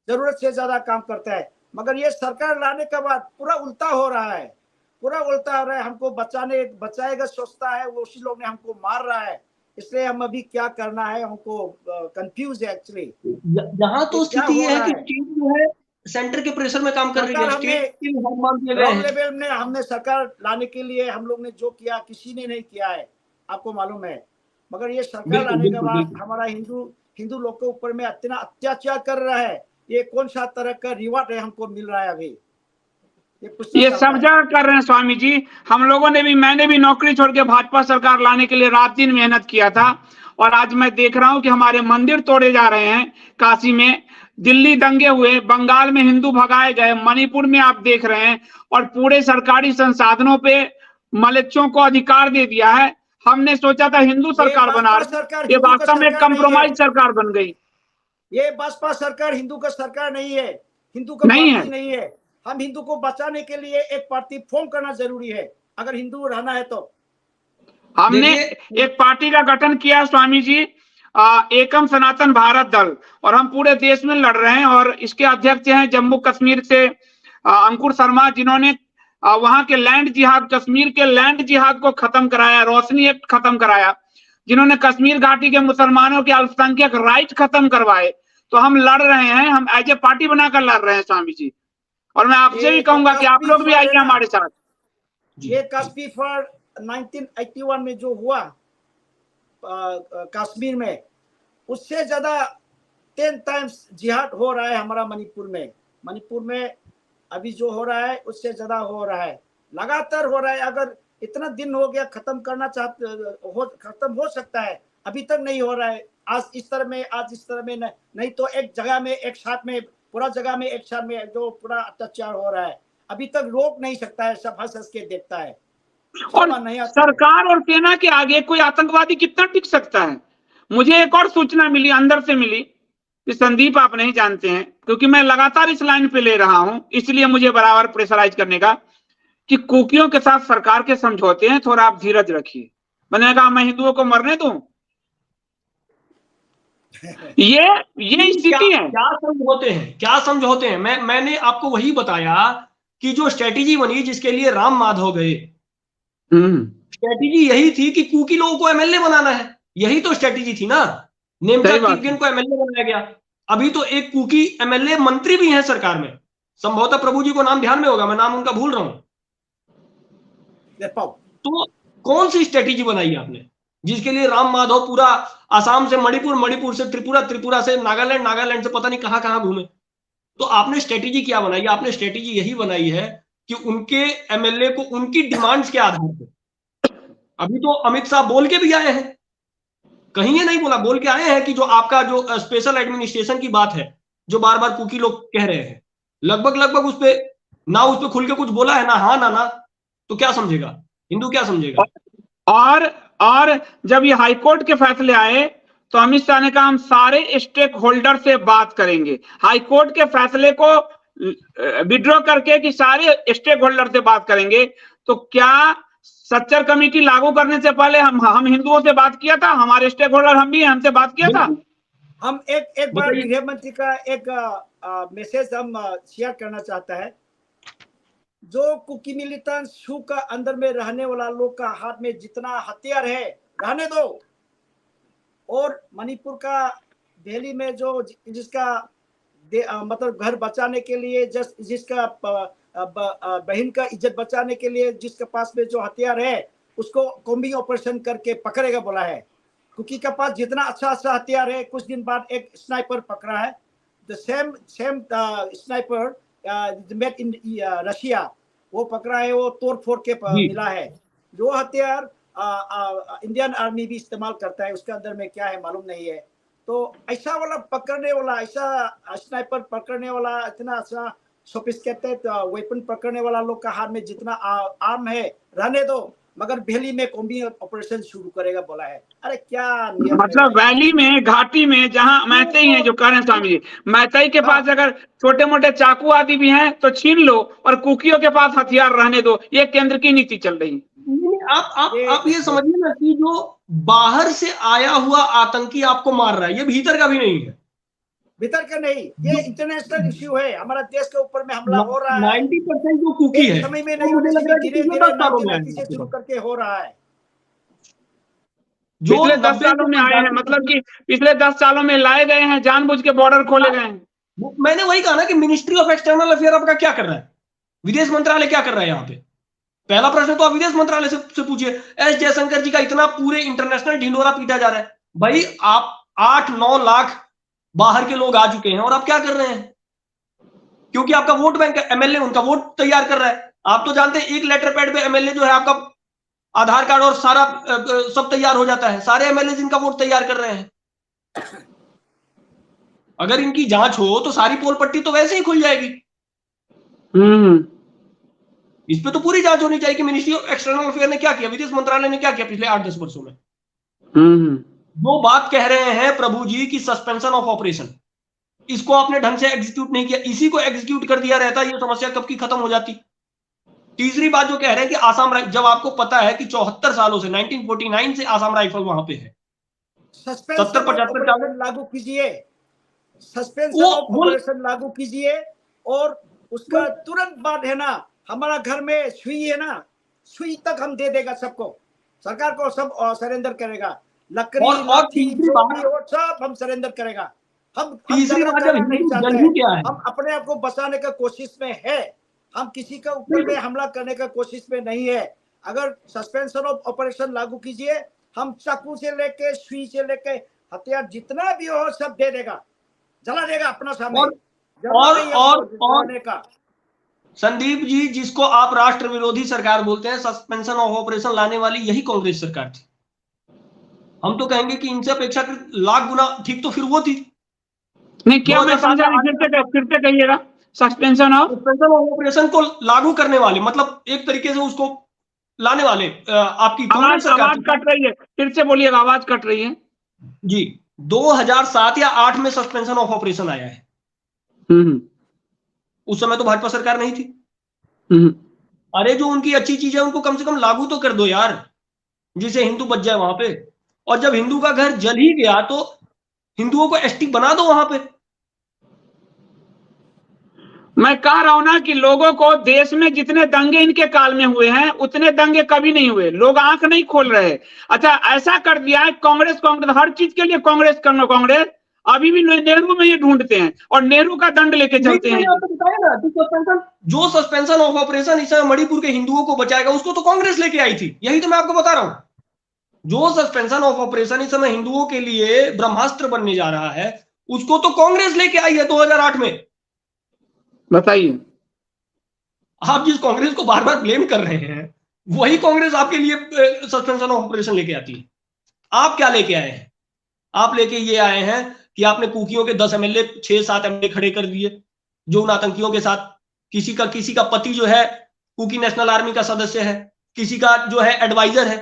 जरूरत से ज्यादा काम करता है। मगर ये सरकार लाने के बाद पूरा उल्टा हो रहा है, हमको बचाएगा सोचता है, वो उसी लोग ने हमको मार रहा है। इसलिए हम अभी क्या करना है, हमको कंफ्यूज है एक्चुअली। यहाँ तो स्थिति है कि स्टेट जो है सेंटर के प्रेशर में काम कर रही है, स्टेट लेवल में हमने सरकार लाने के लिए हम लोग ने जो किया किसी ने नहीं किया है, आपको मालूम है। मगर ये सरकार लाने के बाद हमारा हिंदू लोग के ऊपर में इतना अत्याचार कर रहा है, ये कौन सा तरह का रिवार्ड है हमको मिल रहा है अभी? ये सब जगह कर रहे हैं स्वामी जी। हम लोगों ने भी, मैंने भी नौकरी छोड़ के भाजपा सरकार लाने के लिए रात दिन मेहनत किया था, और आज मैं देख रहा हूं कि हमारे मंदिर तोड़े जा रहे हैं। काशी में दिल्ली दंगे हुए, बंगाल में हिंदू भगाए गए, मणिपुर में आप देख रहे हैं, और पूरे सरकारी संसाधनों पे मलेच्छों को अधिकार दे दिया है। हमने सोचा था हिंदू सरकार बना, ये वास्तव में कंप्रोमाइज सरकार बन गई। ये बसपा सरकार हिंदू का सरकार नहीं है, हिंदू का पार्टी नहीं है। हम हिंदू को बचाने के लिए एक पार्टी फॉर्म करना जरूरी है, अगर हिंदू रहना है तो। हमने एक पार्टी का गठन किया स्वामी जी, एकम सनातन भारत दल, और हम पूरे देश में लड़ रहे हैं। और इसके अध्यक्ष हैं जम्मू कश्मीर से अंकुर शर्मा, जिन्होंने वहां के लैंड जिहाद, कश्मीर के लैंड जिहाद को खत्म कराया, रोशनी एक्ट खत्म कराया, जिन्होंने कश्मीर घाटी के मुसलमानों के अल्पसंख्यक राइट खत्म करवाए। तो हम लड़ रहे हैं, हम एज ए पार्टी बनाकर लड़ रहे हैं स्वामी जी। और मैं आपसे भी कहूंगा कि आप लोग भी आइए हमारे साथ। ये कश्मीर फॉर 1981 में जो हुआ कश्मीर में, उससे ज्यादा 10 टाइम्स जिहाद हो रहा है हमारा मणिपुर में। मणिपुर में अभी जो हो रहा है उससे ज्यादा हो रहा है, लगातार हो रहा है। अगर इतना दिन हो गया, खत्म करना खत्म हो सकता है, अभी तक नहीं हो रहा है। आज इस तरह में नहीं तो एक जगह में एक साथ में, पूरा जगह में एक साथ में जो पूरा अत्याचार हो रहा है, अभी तक रोक नहीं सकता है, सब हंस हंस के देखता है। और सरकार और सेना के आगे कोई आतंकवादी कितना टिक सकता है? मुझे एक और सूचना मिली, अंदर से मिली, कि संदीप आप नहीं जानते हैं, क्योंकि मैं लगातार इस लाइन पे ले रहा हूं, इसलिए मुझे बराबर प्रेशराइज करने का, कि कुकियों के साथ सरकार के समझौते हैं, थोड़ा आप धीरज रखिए। मैंने कहा मैं हिंदुओं को मरने दूं? ये स्थिति है। क्या समझौते हैं? मैंने आपको वही बताया कि जो स्ट्रेटेजी बनी, जिसके लिए राम माधव गए, स्ट्रेटेजी यही थी कि कुकी लोगों को एमएलए बनाना है। यही तो स्ट्रेटेजी थी ना। नेमचा किपगेन को एमएलए बनाया गया। अभी तो एक कुकी एमएलए मंत्री भी हैं सरकार में, संभवतः प्रभु जी को नाम ध्यान में होगा, मैं नाम उनका भूल रहा हूं। तो कौन सी स्ट्रेटेजी बनाई आपने, जिसके लिए राम माधव पूरा आसाम से मणिपुर, मणिपुर से त्रिपुरा, त्रिपुरा से नागालैंड, नागालैंड से पता नहीं कहां कहां घूमे? तो आपने स्ट्रेटेजी क्या बनाई? आपने स्ट्रेटेजी यही बनाई है कि उनके एमएलए को उनकी डिमांड्स के आधार पर, अभी तो अमित शाह बोल के भी आए हैं, कहीं ये नहीं बोला, बोल के आए हैं कि जो आपका जो स्पेशल एडमिनिस्ट्रेशन की बात है, जो बार बार कुकी लोग कह रहे हैं, लगभग उस पे खुल के कुछ बोला है ना, हाँ ना, तो क्या समझेगा हिंदू, क्या समझेगा? और जब ये हाईकोर्ट के फैसले आए तो अमित शाह ने कहा हम सारे स्टेक होल्डर से बात करेंगे। हाईकोर्ट के फैसले को विड्रॉ करके कि सारे स्टेक होल्डर से बात करेंगे, तो क्या सच्चर कमेटी लागू करने से पहले हम हिंदुओं से बात किया था? हमारे स्टेक होल्डर हम भी हैं, हमसे बात किया था। हम एक बार गृह मंत्री का एक मैसेज हम शेयर करना चाहता है। जो कुकी मिलिटेंट शू का अंदर में रहने वाला लोग का हाथ में जितना हथियार है, रहने दो। और मणिपुर का दिल्ली में जो जिसका मतलब घर बचाने के लिए, जिसका बहन का इज्जत बचाने के लिए जिसके पास में जो हथियार है, उसको कॉम्बिंग ऑपरेशन करके पकड़ेगा बोला है। कुकी के पास जितना अच्छा हथियार है, कुछ दिन बाद एक स्नाइपर पकड़ा है, the same sniper made in Russia, वो पकड़ा है, वो तोड़ फोड़ के मिला है। जो हथियार इंडियन आर्मी भी इस्तेमाल करता है, उसके अंदर में क्या है मालूम नहीं है। तो ऐसा वाला पकड़ने वाला, ऐसा स्नाइपर पकड़ने वाला, इतना अच्छा सोफिस्टिकेटेड वेपन पकड़ने वाला लोग का हाथ में जितना आर्म है, रहने दो, मगर वैली में कॉम्बिंग ऑपरेशन शुरू करेगा बोला है। अरे क्या मतलब वैली में, घाटी में, जहां मैतेई हैं, जो कह रहे हैं स्वामी जी, मैतेई के पास अगर छोटे मोटे चाकू आदि भी हैं तो छीन लो, और कुकियों के पास हथियार रहने दो। ये केंद्र की नीति चल रही है। आप ये समझिए ना कि जो बाहर से आया हुआ आतंकी आपको मार रहा है, ये भीतर का भी नहीं है। भीतर का नहीं, ये इंटरनेशनल इश्यू है। हमारा देश के ऊपर में हमला हो रहा है। 90% जो कुकी है, समय में नहीं होने से धीरे-धीरे से शुरू करके हो रहा है। जो पिछले 10 सालों में आए हैं, मतलब कि पिछले 10 सालों में लाए गए हैं, जानबूझ के बॉर्डर खोले गए हैं। मैंने वही कहा ना कि मिनिस्ट्री ऑफ एक्सटर्नल अफेयर आपका क्या कर रहा है, विदेश मंत्रालय क्या कर रहा है यहाँ पे? पहला प्रश्न तो आप विदेश मंत्रालय से पूछिए। एस जयशंकर जी का इतना पूरे इंटरनेशनल ढिंडोरा पीटा जा रहा है, भाई आप 8-9 लाख बाहर के लोग आ चुके हैं और आप क्या कर रहे हैं? क्योंकि आपका वोट बैंक एमएलए उनका वोट तैयार कर रहा है। आप तो जानते हैं एक लेटर पैड पे एमएलए जो है आपका आधार कार्ड और सारा सब तैयार हो जाता है, सारे एमएलए जिनका वोट तैयार कर रहे हैं। अगर इनकी जांच हो तो सारी पोल पट्टी तो वैसे ही खुल जाएगी। इस पे तो पूरी जांच होनी चाहिए कि मिनिस्ट्री ऑफ एक्सटर्नल अफेयर ने क्या किया, विदेश मंत्रालय ने क्या किया पिछले 8-10 वर्षों में। वो बात कह रहे हैं प्रभु जी की सस्पेंशन ऑफ ऑपरेशन, इसको आपने ढंग से एग्जीक्यूट नहीं किया, इसी को एग्जीक्यूट कर दिया रहता ये समस्या कब की खत्म हो जाती। तीसरी बात जो कह रहे हैं कि आसाम, जब आपको पता है कि 74 सालों से 1949 से आसाम राइफल वहां पे है, 70-75 लागू कीजिए, सस्पेंशन ऑफ ऑपरेशन लागू कीजिए, और उसका तुरंत बाद है ना, हमारा घर में सुई है ना, सुई तक हम दे देगा सबको, सरकार को सब सरेंडर करेगा, लकड़ी लाठी और सब हम सरेंडर करेगा। हम तीसरी बात नहीं चाहते हैं, हम अपने आप को बचाने का कोशिश में है, हम किसी के ऊपर में हमला करने का कोशिश में नहीं है। अगर सस्पेंशन ऑफ ऑपरेशन लागू कीजिए, हम चाकू से लेके सुई से लेके हथियार जितना भी हो सब दे देगा, जला देगा अपना सामने। और का संदीप जी, जिसको आप राष्ट्र विरोधी सरकार बोलते हैं, सस्पेंशन ऑफ ऑपरेशन लाने वाली यही कांग्रेस सरकार थी। हम तो कहेंगे कि इनसे अपेक्षाकृत लाख गुना ठीक तो फिर वो थी। नहीं, क्या मैं समझा नहीं, फिर से कहिएगा। सस्पेंशन ऑफ ऑपरेशन को लागू करने वाले, मतलब एक तरीके से उसको लाने वाले आपकी कांग्रेस सरकार। आवाज कट रही है, फिर से बोलिएगा, आवाज कट रही है जी। 2007 या 8 में सस्पेंशन ऑफ ऑपरेशन आया है। उस समय तो भाजपा सरकार नहीं थी। अरे जो उनकी अच्छी चीज है उनको कम से कम लागू तो कर दो यार, जिसे हिंदू बच जाए वहां पे। और जब हिंदू का घर जल ही गया तो हिंदुओं को एसटी बना दो वहां पे। मैं कह रहा हूं ना कि लोगों को देश में जितने दंगे इनके काल में हुए हैं उतने दंगे कभी नहीं हुए, लोग आंख नहीं खोल रहे। अच्छा, ऐसा कर दिया है कांग्रेस, हर चीज के लिए कांग्रेस करना, कांग्रेस अभी भी नेहरू में ये ढूंढते हैं और नेहरू का दंड लेके चलते हैं। जो सस्पेंशन ऑफ ऑपरेशन इस समय मणिपुर के हिंदुओं को बचाएगा उसको तो कांग्रेस लेके आई थी, यही तो मैं आपको बता रहा हूं। जो सस्पेंशन ऑफ ऑपरेशन इस समय हिंदुओं के लिए ब्रह्मास्त्र बनने जा रहा है उसको तो कांग्रेस लेके आई है 2008 में। बताइए, आप जिस कांग्रेस को बार बार ब्लेम कर रहे हैं वही कांग्रेस आपके लिए सस्पेंशन ऑफ ऑपरेशन लेके आती है। आप क्या लेके आए हैं? आप लेके ये आए हैं कि आपने कुकियों के 10 एमएलए 6-7 एमएलए खड़े कर दिए जो उन आतंकियों के साथ, किसी का पति जो है कुकी नेशनल आर्मी का सदस्य है, किसी का जो है एडवाइजर है।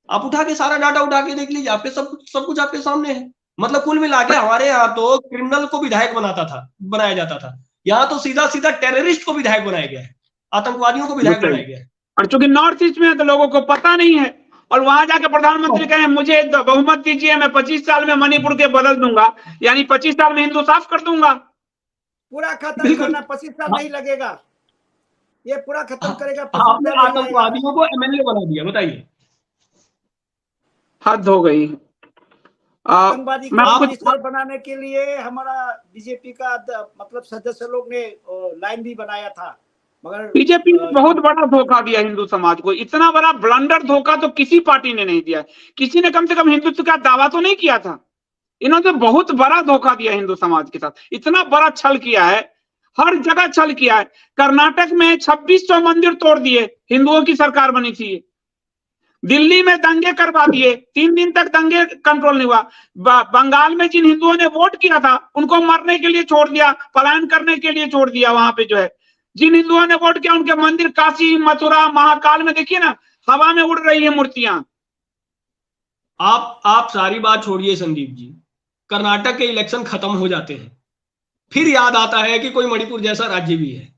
आप उठा के सारा डाटा उठा के देख लीजिए, आपके सब कुछ आपके सामने है। मतलब कुल मिला के हमारे यहाँ तो क्रिमिनल को विधायक बनाया जाता था, यहाँ तो सीधा टेररिस्ट को विधायक बनाया गया है, आतंकवादियों को विधायक बनाया गया है। और चूंकि नॉर्थ ईस्ट में है तो लोगों को पता नहीं है, और वहां जाके प्रधानमंत्री कहे मुझे बहुमत दीजिए, मैं 25 साल में मणिपुर के बदल दूंगा, यानी 25 साल में हिंदू साफ कर दूंगा। पूरा खत्म करना 25 साल नहीं लगेगा, ये पूरा खत्म करेगा। आपने आतंकवादियों को एमएलए बना दिया, बताइए, हद हो गई। आतंकवादी को बनाने के लिए हमारा बीजेपी का मतलब सदस्य लोग ने लाइन भी बनाया था, मगर बीजेपी ने बहुत बड़ा धोखा दिया हिंदू समाज को। इतना बड़ा ब्लंडर धोखा तो किसी पार्टी ने नहीं दिया। किसी ने कम से कम हिंदुत्व का दावा तो नहीं किया था। इन्होंने बहुत बड़ा धोखा दिया हिंदू समाज के साथ, इतना बड़ा छल किया है, हर जगह छल किया है। कर्नाटक में 2600 मंदिर तोड़ दिए, हिंदुओं की सरकार बनी थी। दिल्ली में दंगे करवा दिए, 3 दिन तक दंगे कंट्रोल नहीं हुआ। बंगाल में जिन हिंदुओं ने वोट किया था उनको मरने के लिए छोड़ दिया, पलायन करने के लिए छोड़ दिया। वहां पे जो है जिन हिंदुओं ने वोट किया उनके मंदिर काशी, मथुरा, महाकाल में देखिए ना, हवा में उड़ रही है मूर्तियां। आप सारी बात छोड़िए संदीप जी, कर्नाटक के इलेक्शन खत्म हो जाते हैं, फिर याद आता है कि कोई मणिपुर जैसा राज्य भी है।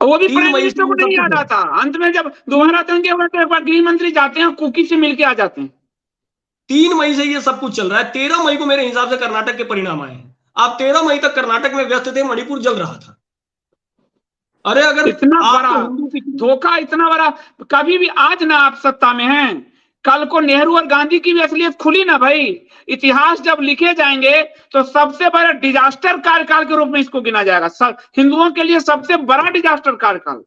वो भी प्राइम मिनिस्टर को नहीं याद आता। अंत में जब दोबारा दंगे हुए तो एक बार गृह मंत्री जाते हैं, कुकी से मिलके आ जाते हैं। 3 मई से ये सब कुछ चल रहा है। 13 मई को मेरे हिसाब से कर्नाटक के परिणाम आए हैं। आप 13 मई तक कर्नाटक में व्यस्त थे, मणिपुर जल रहा था। अरे अगर इतना बड़ा धोखा, इतना बड़ा, कभी भी आज ना आप सत्ता में हैं, कल को नेहरू और गांधी की भी असलियत खुली ना भाई। इतिहास जब लिखे जाएंगे तो सबसे बड़ा डिजास्टर कार्यकाल के रूप में इसको गिना जाएगा, हिंदुओं के लिए सबसे बड़ा डिजास्टर कार्यकाल।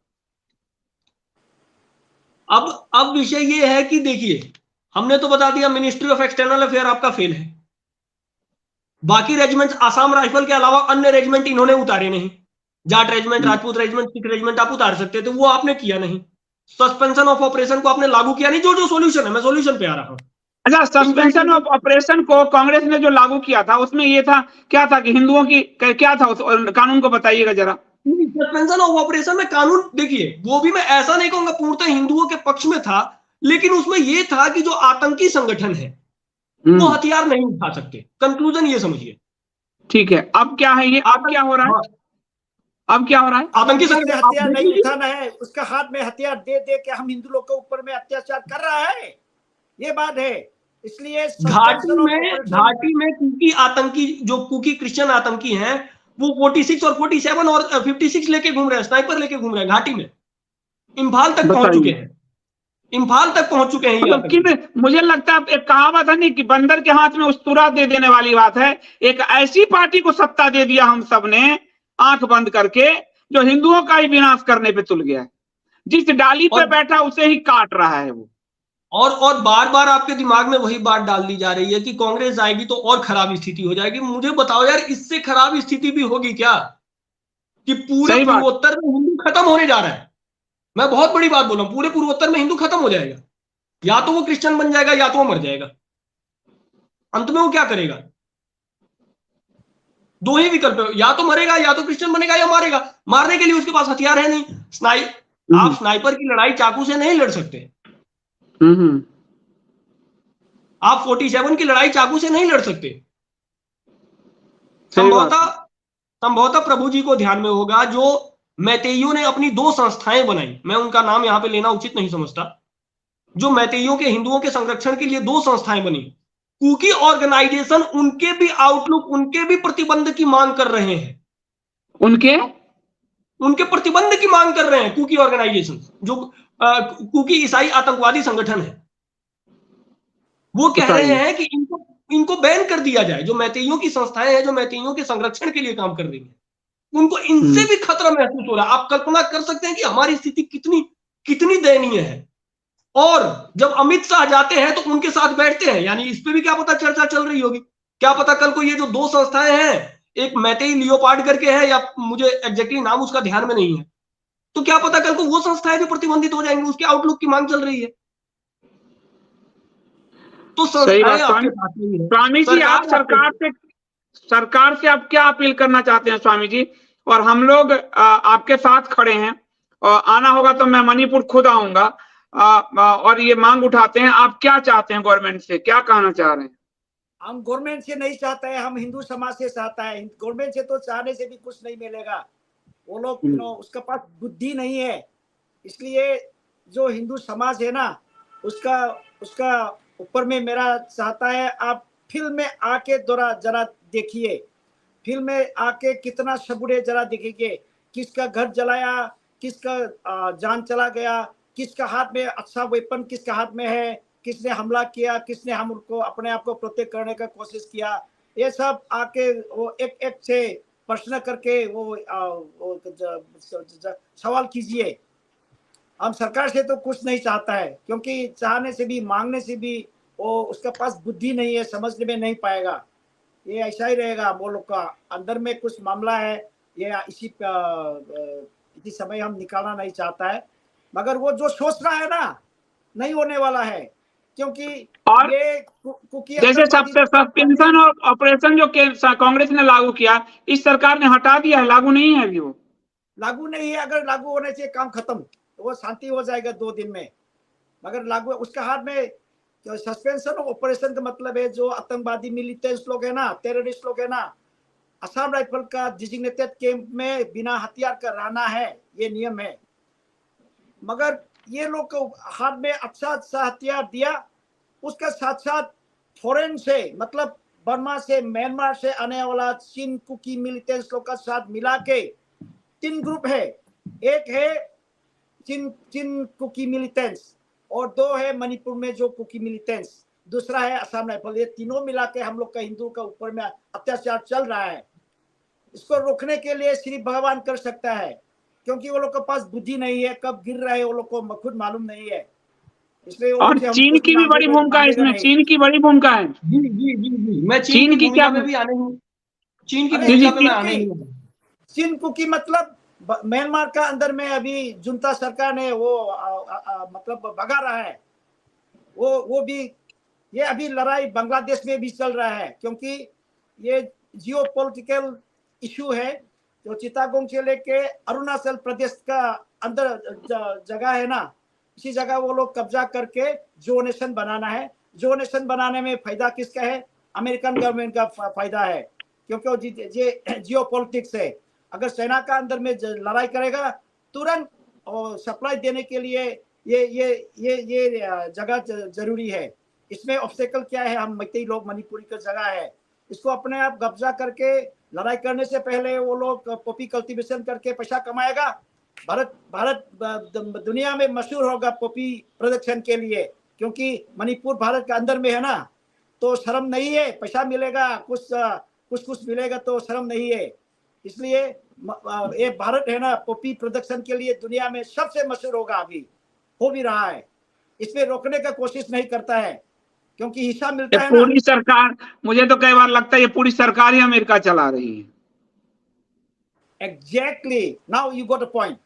अब विषय ये है कि देखिए, हमने तो बता दिया मिनिस्ट्री ऑफ एक्सटर्नल अफेयर आपका फेल है। बाकी रेजिमेंट, आसाम राइफल के अलावा अन्य रेजिमेंट इन्होंने उतारे नहीं। Jat regiment, Rajput regiment, Sikh regiment आप उतार सकते थे, वो आपने किया नहीं। सस्पेंशन ऑफ ऑपरेशन को आपने लागू किया नहीं। जो जो सॉल्यूशन है, मैं सॉल्यूशन पे आ रहा हूं। अच्छा, सस्पेंशन ऑफ ऑपरेशन को कांग्रेस ने जो लागू किया था उसमें ये था, क्या था कि हिंदुओं की क्या था उस कानून को बताइएगा जरा। सस्पेंशन ऑफ ऑपरेशन में कानून, देखिए वो भी मैं ऐसा नहीं कहूंगा पूर्णतः हिंदुओं के पक्ष में था, लेकिन उसमें यह था कि जो आतंकी संगठन है वो हथियार नहीं उठा सकते। कंक्लूजन ये समझिए। ठीक है, अब क्या है ये, अब क्या हो रहा है? अब क्या हो रहा है? आतंकी संगठन हथियार नहीं उठाना है, उसका हाथ में हथियार दे दे के हम हिंदू लोग के ऊपर में अत्याचार कर रहा है, ये बात है। इसलिए घाटी में कुकी आतंकी, जो कुकी क्रिश्चियन आतंकी हैं, वो 46 और 47 और 56 लेके घूम रहे हैं, स्नाइपर लेके घूम रहे हैं घाटी में। इम्फाल तक पहुंच चुके हैं, इम्फाल तक पहुंच चुके हैं। मतलब मुझे लगता है एक कहावत है नहीं कि बंदर के हाथ में उस्तरा दे देने वाली बात है। एक ऐसी पार्टी को सत्ता दे दिया हम सब ने आंख बंद करके, जो हिंदुओं का ही विनाश करने पे तुल गया है। जिस डाली पे बैठा उसे ही काट रहा है वो। और बार बार आपके दिमाग में वही बात डाल दी जा रही है कि कांग्रेस आएगी तो और खराब स्थिति हो जाएगी। मुझे बताओ यार, इससे खराब स्थिति भी होगी क्या कि पूरे पूर्वोत्तर में हिंदू खत्म होने जा रहा है। मैं बहुत बड़ी बात बोल रहा हूं, पूरे पूर्वोत्तर में हिंदू खत्म हो जाएगा। या तो वो क्रिश्चियन बन जाएगा या तो वो मर जाएगा। अंत में वो क्या करेगा? दो ही विकल्प है, या तो मरेगा या तो क्रिश्चियन बनेगा या मारेगा। मारने के लिए उसके पास हथियार है नहीं। आप स्नाइपर की लड़ाई चाकू से नहीं लड़ सकते। आप 47 की लड़ाई चाकू से नहीं लड़ सकते। संभवतः प्रभु जी को ध्यान में होगा, जो मैतेइयों ने अपनी 2 संस्थाएं बनाई, मैं उनका नाम यहां पे लेना उचित नहीं समझता, जो मैतेइयों के, हिंदुओं के संरक्षण के लिए 2 संस्थाएं बनी। कुकी ऑर्गेनाइजेशन उनके भी आउटलुक, उनके भी प्रतिबंध की मांग कर रहे हैं। उनके प्रतिबंध की मांग कर रहे हैं कुकी ऑर्गेनाइजेशन, जो कुकी ईसाई आतंकवादी संगठन है। वो कह रहे हैं कि इनको बैन कर दिया जाए। जो मैतेइयों की संस्थाएं हैं, जो मैतेइयों के संरक्षण के लिए काम कर रही है, उनको इनसे भी खतरा महसूस हो रहा है। आप कल्पना कर सकते हैं कि हमारी स्थिति कितनी दयनीय है। और जब अमित शाह जाते हैं तो उनके साथ बैठते हैं, यानी इस पे भी क्या पता चर्चा चल रही होगी। क्या पता कल को ये जो 2 संस्थाएं हैं, एक मैतेई लियोपार्ड करके है, या मुझे एग्जैक्टली नाम उसका ध्यान में नहीं है, तो क्या पता कल को वो संस्थाएं भी प्रतिबंधित हो जाएंगी। उसके आउटलुक की मांग चल रही है। तो स्वामी जी, आप सरकार से आप क्या अपील करना चाहते हैं स्वामी जी? और हम लोग आपके साथ खड़े हैं, और आना होगा तो मैं मणिपुर खुद आऊंगा, और ये मांग उठाते हैं। आप क्या चाहते हैं गवर्नमेंट से, क्या कहना चाह रहे हैं? हम गवर्नमेंट से नहीं चाहते हैं, हम हिंदू समाज से चाहता है। गवर्नमेंट से तो चाहने से भी कुछ नहीं मिलेगा। वो लोग उसके पास बुद्धि नहीं है। इसलिए जो हिंदू समाज है ना, उसका ऊपर में मेरा चाहता है, आप फिल्म में आके जरा देखिए। फिल्म में आके कितना सबूरे जरा देखिए। किसका घर जलाया, किसका जान चला गया, किसका हाथ में अच्छा वेपन किसका हाथ में है, किसने हमला किया, किसने हम उनको अपने आप को प्रोटेक्ट करने का कोशिश किया। ये सब आके वो एक से प्रश्न करके वो सवाल कीजिए। हम सरकार से तो कुछ नहीं चाहता है, क्योंकि चाहने से भी, मांगने से भी वो उसके पास बुद्धि नहीं है, समझने में नहीं पाएगा। ये ऐसा ही रहेगा। वो लोग का अंदर में कुछ मामला है, ये इसी समय हम निकालना नहीं चाहता है। मगर वो जो सोच रहा है ना, नहीं होने वाला है, क्योंकि ये जैसे सस्पेंशन और ऑपरेशन जो कांग्रेस ने लागू किया, इस सरकार ने हटा दिया है, लागू नहीं है अभी। वो लागू नहीं है। अगर लागू होने से काम खत्म, तो वो शांति हो जाएगा 2 दिन में। मगर लागू उसका हाथ में सस्पेंशन ऑफ ऑपरेशन का मतलब है, जो आतंकवादी मिलिटेंट्स लोग है ना, टेररिस्ट लोग है ना, असम राइफल का डिजिग्नेटेड कैंप में बिना हथियार का रहना है, ये नियम है। मगर ये लोग को हाथ में अच्छा हथियार दिया, उसका साथ साथ फॉरेन से, मतलब बर्मा से, म्यांमार से आने वाला चीन कुकी मिलिटेंट्स लोग का साथ मिला के 3 ग्रुप है। एक है चीन कुकी मिलिटेंट्स, और 2 है मणिपुर में जो कुकी मिलिटेंट्स, दूसरा है असम राइफल। ये तीनों मिला के हम लोग का हिंदू का ऊपर में अत्याचार चल रहा है। इसको रोकने के लिए सिर्फ भगवान कर सकता है, क्योंकि वो लोग के पास बुद्धि नहीं है। कब गिर रहे हैं वो लोग को खुद मालूम नहीं है। इसलिए और चीन की भी बड़ी भूमिका है इसमें, चीन की बड़ी भूमिका है। जी, मैं चीन की क्या में भी आने हूँ, चीन की भूमिका में आने हूँ। चीन कुकी मतलब म्यांमार का अंदर में अभी जुंता सरकार ने वो मतलब भगा रहा है, वो भी, ये अभी लड़ाई बांग्लादेश में भी चल रहा है, क्योंकि ये जियो पॉलिटिकल इशू है। जो चिटागोंग से लेके अरुणाचल प्रदेश का अंदर जगह है ना, इसी जगह वो लोग कब्जा करके जो नेशन बनाना है। जो नेशन बनाने में फायदा किसका है? अमेरिकन गवर्नमेंट का फायदा है, क्योंकि ये जियो पॉलिटिक्स है। अगर चाइना का अंदर में लड़ाई करेगा तुरंत और सप्लाई देने के लिए ये जगह जरूरी है। इसमें ऑब्स्टेकल क्या है? हम मैतेई लोग, मणिपुरी का जगह है, इसको अपने आप कब्जा करके लड़ाई करने से पहले वो लोग पॉपी कल्टीवेशन करके पैसा कमाएगा। भारत दुनिया में मशहूर होगा पॉपी प्रोडक्शन के लिए, क्योंकि मणिपुर भारत के अंदर में है ना, तो शर्म नहीं है, पैसा मिलेगा, कुछ मिलेगा तो शर्म नहीं है। इसलिए ये भारत है ना, पॉपी प्रोडक्शन के लिए दुनिया में सबसे मशहूर होगा, अभी हो भी रहा है। इसमें रोकने का कोशिश नहीं करता है, क्योंकि हिस्सा मिलता है ना। पूरी सरकार, मुझे तो कई बार लगता है ये पूरी सरकार ही अमेरिका चला रही है। Exactly, now you got a point.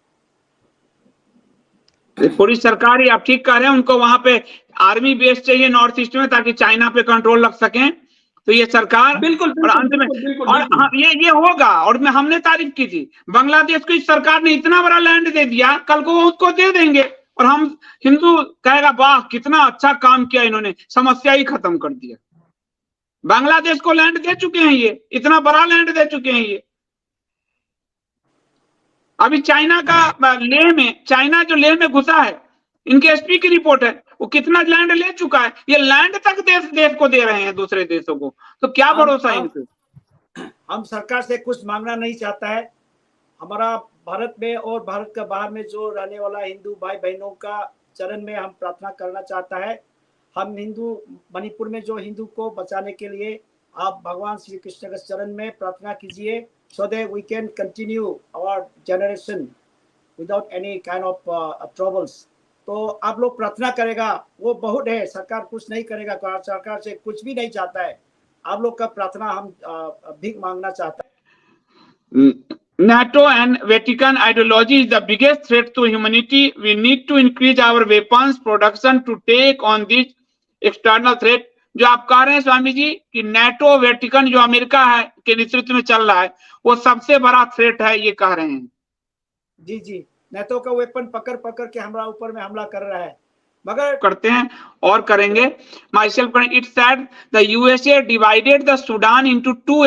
पूरी सरकार ही, आप ठीक कह रहे हैं, उनको वहां पे आर्मी बेस चाहिए नॉर्थ ईस्ट में, ताकि चाइना पे कंट्रोल रख सकें। तो ये सरकार बिल्कुल और अंत में और हाँ, ये होगा। और मैं हमने तारीफ की थी, बांग्लादेश को इस सरकार ने इतना बड़ा लैंड दे दिया, कल को वो उसको दे देंगे और हम हिंदू कहेगा वाह कितना अच्छा काम किया इन्होंने, समस्या ही खत्म कर दिया। बांग्लादेश को लैंड दे चुके हैं, ये इतना बड़ा लैंड दे चुके हैं ये। अभी चाइना का लेह में, चाइना जो लेह में घुसा है, इनके एसपी की रिपोर्ट है, वो कितना लैंड ले चुका है। ये लैंड तक देश को दे रहे हैं दूसरे देशों को, तो क्या भरोसा इनको। हम सरकार से कुछ मांगना नहीं चाहता है। हमारा भारत में और भारत का बाहर में जो रहने वाला हिंदू भाई बहनों का चरण में हम प्रार्थना करना चाहता है। हम हिंदू, मणिपुर में जो हिंदू को बचाने के लिए आप भगवान श्री कृष्ण के चरण में प्रार्थना कीजिए, so that we can continue our generation without any kind of troubles। तो आप लोग प्रार्थना करेगा, वो बहुत है। सरकार कुछ नहीं करेगा, सरकार से कुछ भी नहीं चाहता है। आप लोग का प्रार्थना हम भीख मांगना चाहता है। NATO and Vatican ideology is the biggest threat to humanity. We need to increase our weapons production to take on this external threat। जो आप कह रहे हैं स्वामी जी कि NATO, वेटिकन जो अमेरिका है के नेतृत्व में चल रहा है, वो सबसे बड़ा थ्रेट है, ये कह रहे हैं। जी, NATO का वेपन पकड़ के हमारा ऊपर में हमला कर रहा है, मगर करते हैं और करेंगे। Myself, it said the USA divided the Sudan into two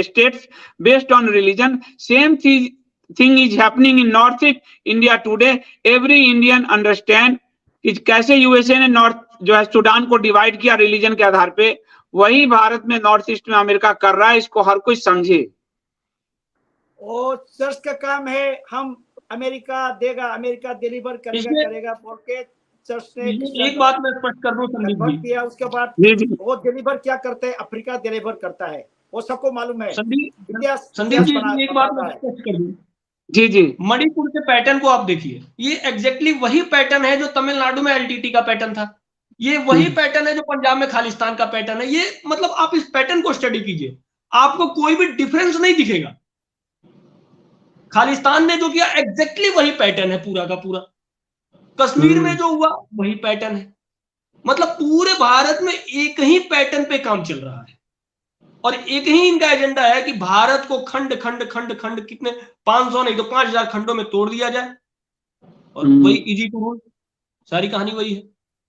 states based on religion. Same thing is happening in North India today. Every Indian understand कि कैसे यूएसए ने नॉर्थ जो है सूडान को डिवाइड किया रिलीजन के आधार पे, वही भारत में नॉर्थ ईस्ट में अमेरिका कर रहा है। इसको हर कोई समझे। वो चर्च का काम है, हम अमेरिका देगा, अमेरिका डिलीवर करेगा बोल के चर्च ने एक बात मैं स्पष्ट कर दूं संदीप जी, किया। उसके बाद वो डिलीवर क्या करते हैं? अफ्रीका डिलीवर करता है, वो सबको मालूम है। संदीप जी एक बात मैं स्पष्ट कर दूं, जी मणिपुर के पैटर्न को आप देखिए, ये एग्जैक्टली वही पैटर्न है जो तमिलनाडु में एलटीटी का पैटर्न था। ये वही पैटर्न है जो पंजाब में खालिस्तान का पैटर्न है। ये मतलब आप इस पैटर्न को स्टडी कीजिए, आपको कोई भी डिफरेंस नहीं दिखेगा। खालिस्तान ने जो किया एग्जैक्टली वही पैटर्न है पूरा का पूरा। कश्मीर में जो हुआ वही पैटर्न है। मतलब पूरे भारत में एक ही पैटर्न पे काम चल रहा है और एक ही इनका एजेंडा है कि भारत को खंड खंड खंड खंड कितने 500 नहीं तो 5000 खंडों में तोड़ दिया जाए और वही इजी टू रूल। सारी कहानी वही है।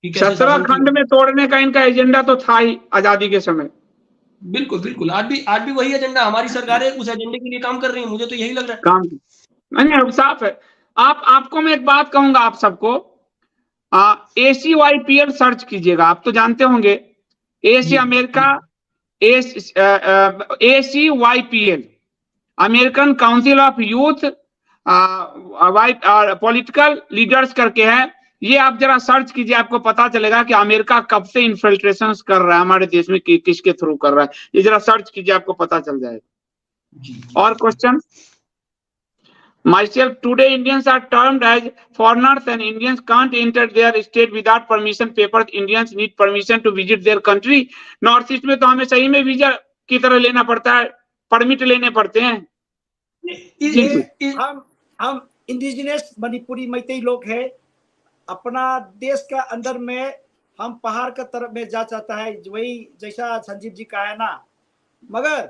17 खंड में तोड़ने का इनका एजेंडा तो था ही आजादी के समय। बिल्कुल आज भी वही एजेंडा। हमारी सरकारें उस एजेंडे के लिए काम कर रही है, मुझे तो यही लग रहा है। काम नहीं साफ है। आपको मैं एक बात कहूंगा, आप सबको ACYPL सर्च कीजिएगा। आप तो जानते होंगे AC America, ACYPL American council of youth political leaders करके है। ये आप जरा सर्च कीजिए, आपको पता चलेगा कि अमेरिका कब से इन्फिल्ट्रेशन कर रहा है हमारे देश में, किसके थ्रू कर रहा है। ये जरा सर्च कीजिए, आपको पता चल जाएगा। और question? Myself, today Indians are termed as foreigners and Indians can't enter their state without permission papers. Indians need permission to visit their country. North east में तो हमें सही में वीजा की तरह लेना पड़ता है, परमिट लेने पड़ते हैं। हम इंडिजिनस मणिपुरी मैतेई लोग हैं, अपना देश का अंदर में हम पहाड़ का तरफ में जा चाहता है, वही जैसा संजीव जी कहा है ना, मगर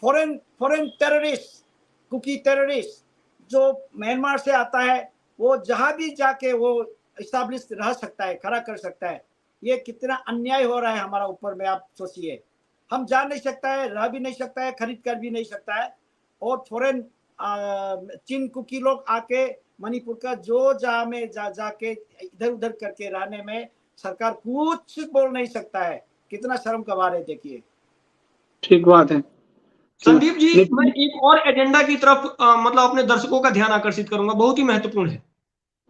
फॉरेन टेररिस्ट, कुकी टेररिस्ट जो म्यांमार से आता है, वो जहां भी जाके वो इस्टेब्लिश रह सकता है, खड़ा कर सकता है। ये कितना अन्याय हो रहा है हमारा ऊपर में, आप सोचिए। हम जा नहीं सकता है, रह भी नहीं सकता है, खरीद कर भी नहीं सकता है, और फॉरेन चीन कुकी लोग आके मणिपुर का जो जहाँ में जाके इधर उधर करके रहने में सरकार कुछ बोल नहीं सकता है। कितना शर्म का बात है, देखिए। ठीक बात है संदीप जी, मैं एक और एजेंडा की तरफ मतलब अपने दर्शकों का ध्यान आकर्षित करूंगा, बहुत ही महत्वपूर्ण है।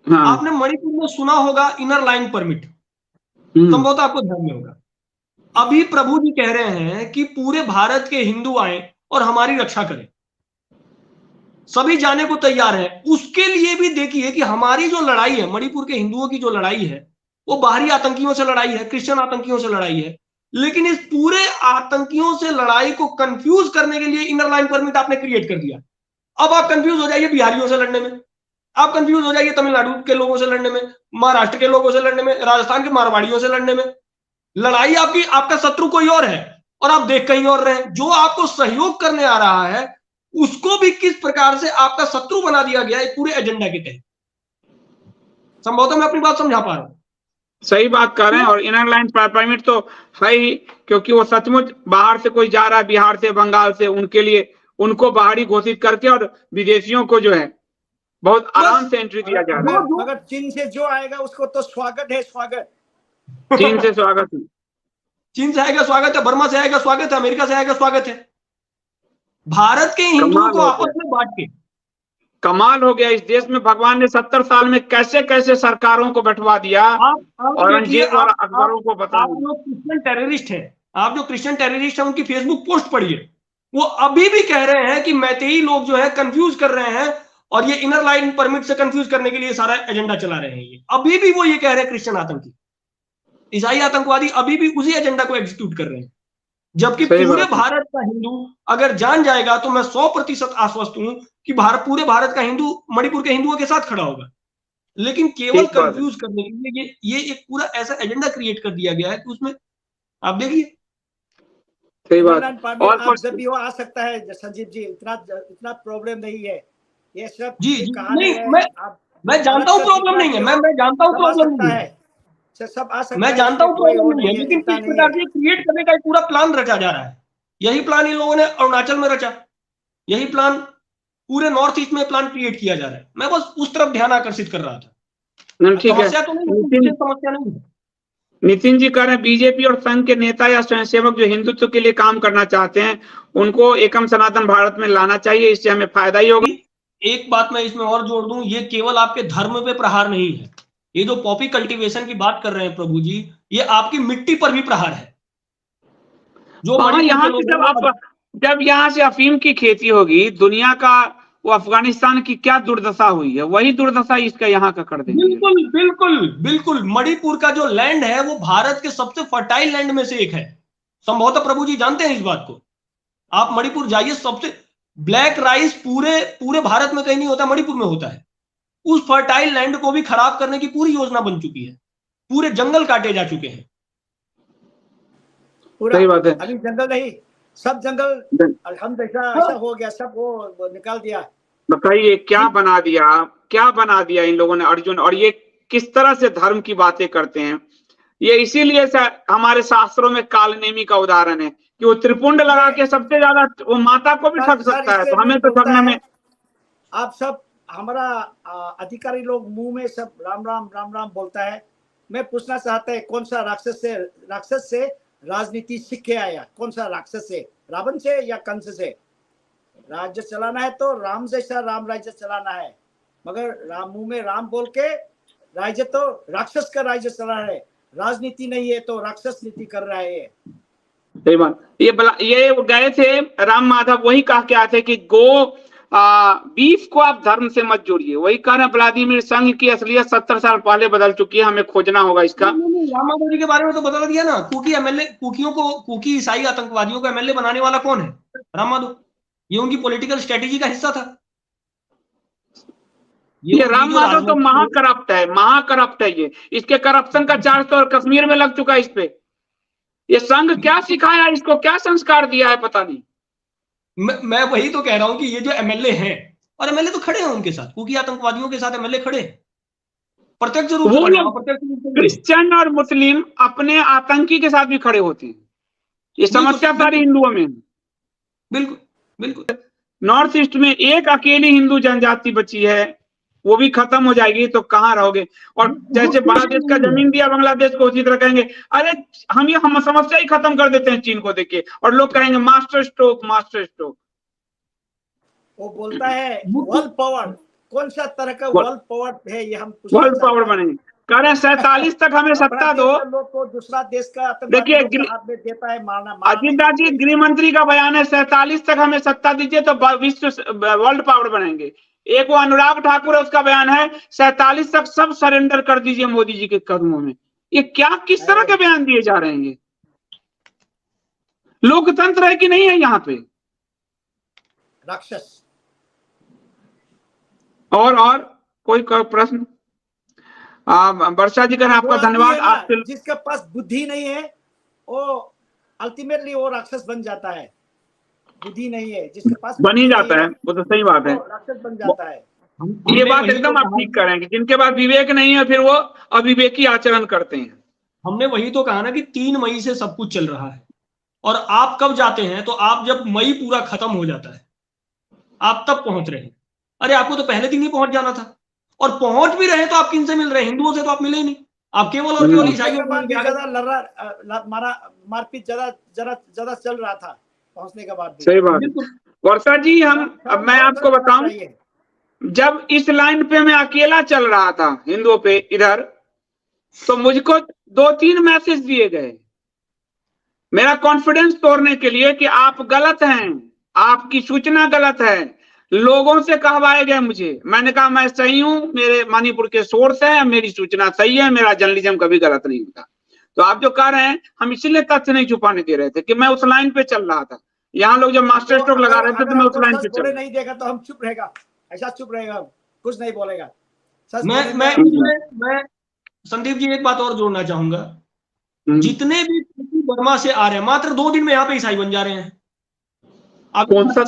हाँ। आपने मणिपुर में सुना होगा इनर लाइन परमिट, संभवतः आपको ध्यान में होगा। अभी प्रभु जी कह रहे हैं कि पूरे भारत के हिंदू आए और हमारी रक्षा करें, सभी जाने को तैयार हैं। उसके लिए भी देखिए कि हमारी जो लड़ाई है, मणिपुर के हिंदुओं की जो लड़ाई है, वो बाहरी आतंकियों से लड़ाई है, क्रिश्चियन आतंकियों से लड़ाई है। लेकिन इस पूरे आतंकियों से लड़ाई को कंफ्यूज करने के लिए इनर लाइन परमिट आपने क्रिएट कर दिया। अब आप कंफ्यूज हो जाइए बिहारियों से लड़ने में, आप कंफ्यूज हो जाइए तमिलनाडु के लोगों से लड़ने में, महाराष्ट्र के लोगों से लड़ने में, राजस्थान के मारवाड़ियों से लड़ने में। लड़ाई आपकी, आपका शत्रु कोई और है और आप देख कहीं और रहे हैं। जो आपको सहयोग करने आ रहा है उसको भी किस प्रकार से आपका शत्रु बना दिया गया है पूरे एजेंडा के तहत। संभवतः मैं अपनी बात समझा पा रहा हूं। सही बात कर रहे हैं। और इनर लाइन परमिट तो है ही, क्योंकि वो सचमुच बाहर से कोई जा रहा है, बिहार से, बंगाल से, उनके लिए उनको बाहरी घोषित करके और विदेशियों को जो है बहुत आराम से एंट्री दिया जा रहा है। मगर चीन से जो आएगा उसको तो स्वागत है, स्वागत। चीन से स्वागत है, चीन से आएगा स्वागत है, बर्मा से आएगा स्वागत है, अमेरिका से आएगा स्वागत है। भारत के हिंदुओं को आपस में बांट के कमाल हो गया। इस देश में भगवान ने 70 साल में कैसे कैसे सरकारों को बैठवा दिया। औरंगजेब और अकबरों को बता। आप जो क्रिश्चियन टेररिस्ट हैं, आप जो क्रिश्चियन टेररिस्ट हैं, उनकी फेसबुक पोस्ट पढ़िए। वो अभी भी कह रहे हैं कि मैतेई लोग जो है कंफ्यूज कर रहे हैं और ये इनर लाइन परमिट से कंफ्यूज करने के लिए सारा एजेंडा चला रहे हैं। ये अभी भी वो ये कह रहे हैं क्रिश्चियन आतंकी, ईसाई आतंकवादी अभी भी उसी एजेंडा को एग्जीक्यूट कर रहे हैं। जबकि पूरे भारत का हिंदू अगर जान जाएगा तो मैं 100% आश्वस्त हूं कि पूरे भारत का हिंदू मणिपुर के हिंदुओं के साथ खड़ा होगा। लेकिन केवल कंफ्यूज करने के लिए ये एक पूरा ऐसा एजेंडा क्रिएट कर दिया गया है कि उसमें आप देखिए। सही बात। और जब भी वो आ सकता है संजीव जी, इतना प्रॉब्लम नहीं है। ये सब जी नहीं, मैं जानता हूँ प्रॉब्लम नहीं है, मैं जानता हूँ प्रॉब्लम नहीं है, सब आ सकता है, मैं जानता हूँ प्रॉब्लम नहीं है। लेकिन किस प्रकार से क्रिएट करने का एक पूरा प्लान रचा जा रहा है। यही प्लान इन लोगों ने अरुणाचल में रचा, यही प्लान पूरे नॉर्थ ईस्ट में प्लान क्रिएट किया जा रहा है। मैं बस उस तरफ ध्यान आकर्षित कर रहा था। समस्या तो नहीं, समस्या नहीं है। नितिन जी कह रहे हैं बीजेपी और संघ के नेता या स्वयंसेवक जो हिंदुत्व के लिए काम करना चाहते हैं उनको एकम सनातन भारत में लाना चाहिए, इससे हमें फायदा ही होगा। एक बात मैं इसमें और जोड़ दूं, ये केवल आपके धर्म पे प्रहार नहीं है। ये जो पॉपी कल्टीवेशन की बात कर रहे हैं प्रभु जी, ये आपकी मिट्टी पर भी प्रहार है। जो यहाँ से जब यहाँ से अफीम की खेती होगी, दुनिया का वो अफगानिस्तान की क्या दुर्दशा हुई है, वही दुर्दशा इसका यहाँ का कर देंगे। बिल्कुल बिल्कुल बिल्कुल। मणिपुर का जो लैंड है वो भारत के सबसे फर्टाइल लैंड में से एक है। संभवतः प्रभु जी जानते हैं इस बात को। आप मणिपुर जाइए, सबसे ब्लैक राइस पूरे भारत में कहीं नहीं होता, मणिपुर में होता है। उस फर्टाइल लैंड को भी खराब करने की पूरी योजना बन चुकी है, पूरे जंगल काटे जा चुके हैं। सही बात है। अभी जंगल नहीं, सब जंगल हम ऐसा हो गया, सब वो निकाल दिया। बताइए क्या बना दिया इन लोगों ने अर्जुन। और ये किस तरह से धर्म की बातें करते हैं। ये इसीलिए हमारे शास्त्रों में कालनेमी का उदाहरण है कि वो त्रिपुंड लगा के सबसे ज्यादा वो माता को भी ठग सकता है, तो हमें तो ठगने में। आप सब हमारा अधिकारी लोग मुंह में सब राम राम राम राम बोलता है। मैं पूछना चाहता है, कौन सा राक्षस से राजनीति सीख के आया? कौन सा राक्षस से? रावण से या कंस से? राज्य चलाना है तो राम जैसा राम राज्य चलाना है, मगर मुंह में राम बोल के राज्य तो राक्षस का राज्य चला है। राजनीति नहीं है तो राक्षस नीति कर रहा है। सही बात। ये गए थे राम माधव, वही कह के आए थे कि बीफ को आप धर्म से मत जोड़िए। वही कह रहे व्लादिमीर संघ की असलियत 70 साल पहले बदल चुकी है, हमें खोजना होगा इसका। राम माधव जी के बारे में तो बदल दिया ना। कुकी ईसाई आतंकवादियों को एमएलए बनाने वाला कौन है? राम माधव। ये उनकी पॉलिटिकल स्ट्रेटेजी का हिस्सा था। ये राम माधव तो महाकरप्ट है, महाकरप्ट है ये। इसके करप्शन का चार्ज तो कश्मीर में लग चुका है इस पे। ये संघ क्या सिखाया इसको, क्या संस्कार दिया है पता नहीं। मैं वही तो कह रहा हूं कि ये जो एमएलए हैं, और एमएलए तो खड़े हैं उनके साथ, कुकी आतंकवादियों के साथ एमएलए खड़े, प्रत्यक्ष रूप से वो खड़े, लोग अप्रत्यक्ष रूप से क्रिश्चियन और मुस्लिम अपने आतंकी के साथ भी खड़े होते हैं। ये समस्या सारी हिंदुओं में है। बिल्कुल बिल्कुल। नॉर्थ ईस्ट में एक अकेली हिंदू जनजाति बची है, वो भी खत्म हो जाएगी तो कहाँ रहोगे। और जैसे बांग्लादेश का जमीन दिया बांग्लादेश को, उसी तरह कहेंगे अरे हम समस्या ही खत्म कर देते हैं चीन को देखिए, और लोग कहेंगे मास्टर स्ट्रोक, मास्टर स्ट्रोक। वो बोलता है वर्ल्ड पावर, कौन सा तरह का वर्ल्ड पावर है ये हम वर्ल्ड पावर बनेंगे। कह रहे 47 तक हमें सत्ता दो, लोग को दूसरा देश का देखिए हाथ में देता है मारना। अजीत जी गृह मंत्री का बयान है 47 तक हमें सत्ता दीजिए तो विश्व वर्ल्ड पावर बनेंगे। एक वो अनुराग ठाकुर है, उसका बयान है 47 तक सब सरेंडर कर दीजिए मोदी जी के कदमों में। ये क्या किस तरह के बयान दिए जा रहे हैं? लोकतंत्र है कि नहीं है यहाँ पे? राक्षस। और कोई प्रश्न? वर्षा जी कर आपका धन्यवाद। आपसे जिसके पास बुद्धि नहीं है वो अल्टीमेटली वो राक्षस बन जाता है। बुद्धि नहीं है जिसके पास बन ही जाता है, वो तो सही बात है, राक्षस बन जाता है। ये बात एकदम आप ठीक करेंगे। जिनके पास विवेक नहीं है फिर वो अविवेकी आचरण करते हैं। हमने वही तो कहा ना कि 3 मई से सब कुछ चल रहा है, और आप कब जाते हैं? तो आप जब मई पूरा खत्म हो जाता है आप तब पहुंच रहे हैं। अरे आपको तो पहले दिन ही पहुंच जाना था, और पहुंच भी रहे तो आप किन से मिल रहे हैं? हिंदुओं से तो आप मिले ही नहीं, आप केवल और केवल ईसाइयों को मारपीट ज्यादा चल रहा था पहुंचने के बाद। सही बात। वर्षा जी अब मैं आपको बताऊं, जब इस लाइन पे मैं अकेला चल रहा था हिंदुओं पे इधर, तो मुझको 2-3 मैसेज दिए गए मेरा कॉन्फिडेंस तोड़ने के लिए कि आप गलत हैं, आपकी सूचना गलत है। लोगों से कहवाए गए मुझे, मैंने कहा मैं सही हूं, मेरे मणिपुर के सोर्स है, मेरी सूचना सही है, मेरा जर्नलिज्म कभी गलत नहीं होता। तो आप जो कह रहे हैं, हम इसीलिए तथ्य नहीं छुपाने दे रहे थे कि मैं उस लाइन पे चल रहा था। यहाँ लोग जब मास्टर स्ट्रोक लगा रहे थे तो मैं उस लाइन पे चल। नहीं देगा तो हम चुप रहेगा, ऐसा चुप रहेगा, कुछ नहीं बोलेगा। मैं संदीप जी एक बात और जोड़ना चाहूंगा, जितने भी बर्मा से आ रहे हैं मात्र 2 दिन में यहाँ पे ईसाई बन जा रहे हैं। कौन सा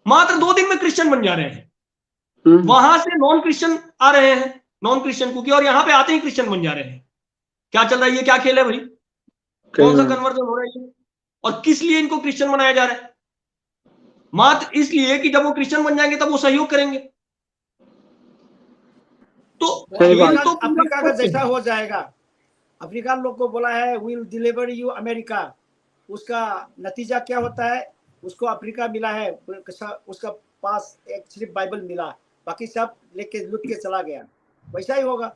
मात्र 2 दिन में क्रिश्चियन बन जा रहे हैं। वहां से नॉन क्रिश्चियन आ रहे हैं, नॉन क्रिश्चियन कुकी, और यहाँ पे आते ही क्रिश्चियन बन जा रहे हैं। क्या चल रहा है? ये क्या खेल है भाई? कौन सा कन्वर्जन हो रहा है? और किस लिए इनको क्रिश्चियन बनाया जा रहा है? मात्र इसलिए कि जब वो क्रिश्चियन बन जाएंगे तब वो सहयोग करेंगे। तो अफ्रीका का जैसा हो जाएगा। अफ्रीका लोग को बोला है विल डिलीवर यू अमेरिका, उसका नतीजा क्या होता है? उसको अफ्रीका मिला है, उसका पास एक सिर्फ बाइबल मिला, बाकी सब लेके लुट के चला गया। वैसा ही होगा,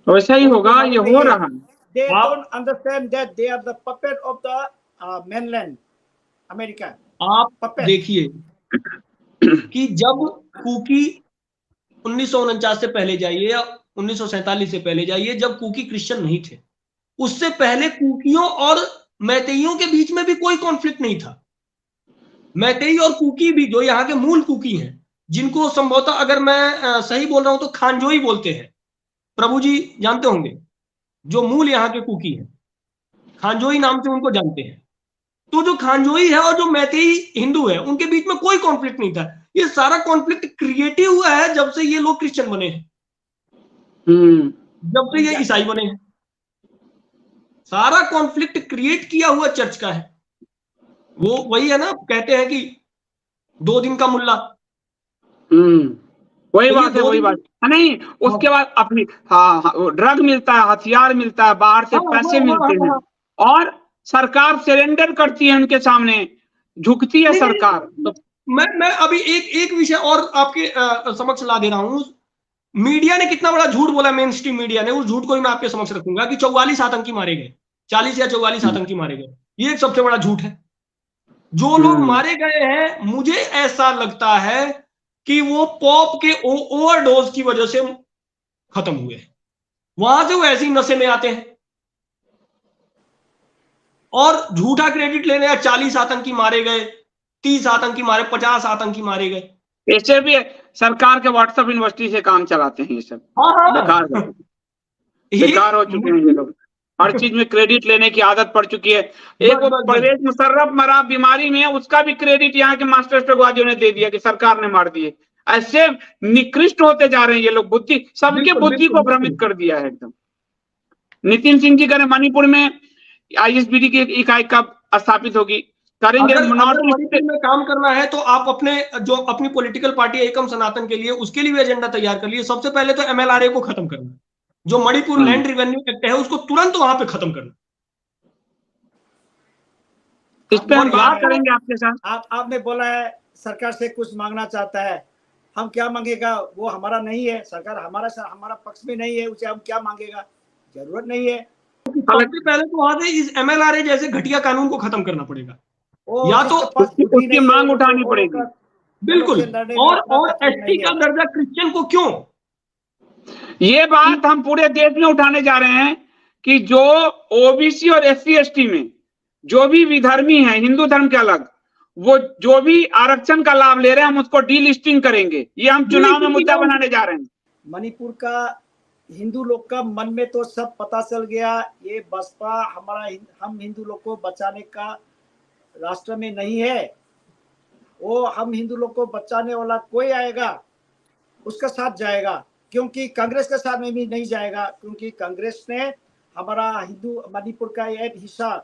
वैसा ही होगा। ये हो रहा है। They don't understand that they are the puppet of the mainland America. आप देखिए कि जब कुकी 1949 से पहले जाइए या 1947 से पहले जाइए, जब कुकी क्रिश्चियन नहीं थे, उससे पहले कुकियों और मैतेइयों के बीच में भी कोई कॉन्फ्लिक्ट नहीं था। मैतेई और कुकी भी, जो यहाँ के मूल कुकी हैं, जिनको संभवतः अगर मैं सही बोल रहा हूं तो खानजोई बोलते हैं, प्रभु जी जानते होंगे, जो मूल यहाँ के कुकी हैं, खानजोई नाम से उनको जानते हैं। तो जो खानजोई है और जो मैतेई हिंदू है, उनके बीच में कोई कॉन्फ्लिक्ट नहीं था। ये सारा कॉन्फ्लिक्ट क्रिएटिव हुआ है जब से ये लोग क्रिश्चियन बने हैं, जब से ये ईसाई बने हैं। सारा कॉन्फ्लिक्ट क्रिएट किया हुआ चर्च का है। वो वही है ना, कहते हैं कि 2 दिन का मुल्ला। वही बात है, वही बात नहीं। उसके बाद अपनी ड्रग मिलता है, हथियार मिलता है, बाहर से पैसे मिलते हैं, और सरकार सरेंडर करती है उनके सामने, झुकती है सरकार। तो मैं अभी एक विषय और आपके समक्ष ला दे रहा हूं। मीडिया ने कितना बड़ा झूठ बोला, मेन स्ट्रीम मीडिया ने, उस झूठ को भी मैं आपके समक्ष रखूंगा कि 44 आतंकी मारे गए, 40 या 44 आतंकी मारे गए। ये एक सबसे बड़ा झूठ है। जो लोग मारे गए हैं, मुझे ऐसा लगता है कि वो पॉप के ओवरडोज की वजह से खत्म हुए। वहां से वो ऐसी नशे में आते हैं और झूठा क्रेडिट लेने, 40 आतंकी मारे गए, 30 आतंकी मारे, 50 आतंकी मारे गए। ऐसे भी सरकार के व्हाट्सएप यूनिवर्सिटी से काम चलाते हैं ये सब। बेकार हो चुके हैं ये लोग, हर चीज में क्रेडिट लेने की आदत पड़ चुकी है। एक वो परवेज मुशर्रफ मरा बीमारी में, उसका भी क्रेडिट यहाँ के मास्टर ने दे दिया कि सरकार ने मार दिए। ऐसे निकृष्ट होते जा रहे हैं ये लोग, बुद्धि सबके बुद्धि को भ्रमित कर दिया है एकदम। नितिन सिंह जी कह रहे मणिपुर में ISBD की इकाई कब स्थापित होगी, करेंगे। अगर मणिपुर में काम करना है तो आप अपनी पॉलिटिकल पार्टी एकम सनातन के लिए, उसके लिए भी एजेंडा तैयार कर लिए। सबसे पहले तो MLRA को खत्म करना, जो मणिपुर लैंड रिवेन्यू एक्ट है उसको तुरंत वहां पे खत्म करना। इस पे हम बात करेंगे आपके साथ। आपने बोला है सरकार से कुछ मांगना चाहता है, हम क्या मांगेगा, वो हमारा नहीं है, सरकार हमारा पक्ष में नहीं है, उसे हम क्या मांगेगा, जरूरत नहीं है। सबसे पहले तो वहां से इस MLRA जैसे घटिया कानून को खत्म करना पड़ेगा, या तो उसकी मांग उठानी पड़ेगी। बिल्कुल। और ST का दर्जा क्रिश्चियन को क्यों, ये बात हम पूरे देश में उठाने जा रहे हैं कि जो OBC और SC ST में जो भी विधर्मी है, हिंदू धर्म के अलग, वो जो भी आरक्षण का लाभ ले रहे हैं हम उसको डीलिस्टिंग करेंगे। ये हम चुनाव में मुद्दा बनाने जा रहे हैं। मणिपुर का हिंदू लोग का मन में तो सब पता चल गया, ये बसपा हम हिंदू लोग को बचाने का राष्ट्र में नहीं है। वो हम हिंदू लोग को बचाने वाला कोई आएगा उसका साथ जाएगा, क्योंकि कांग्रेस के साथ में भी नहीं जाएगा, क्योंकि कांग्रेस ने हमारा हिंदू मणिपुर का एक हिस्सा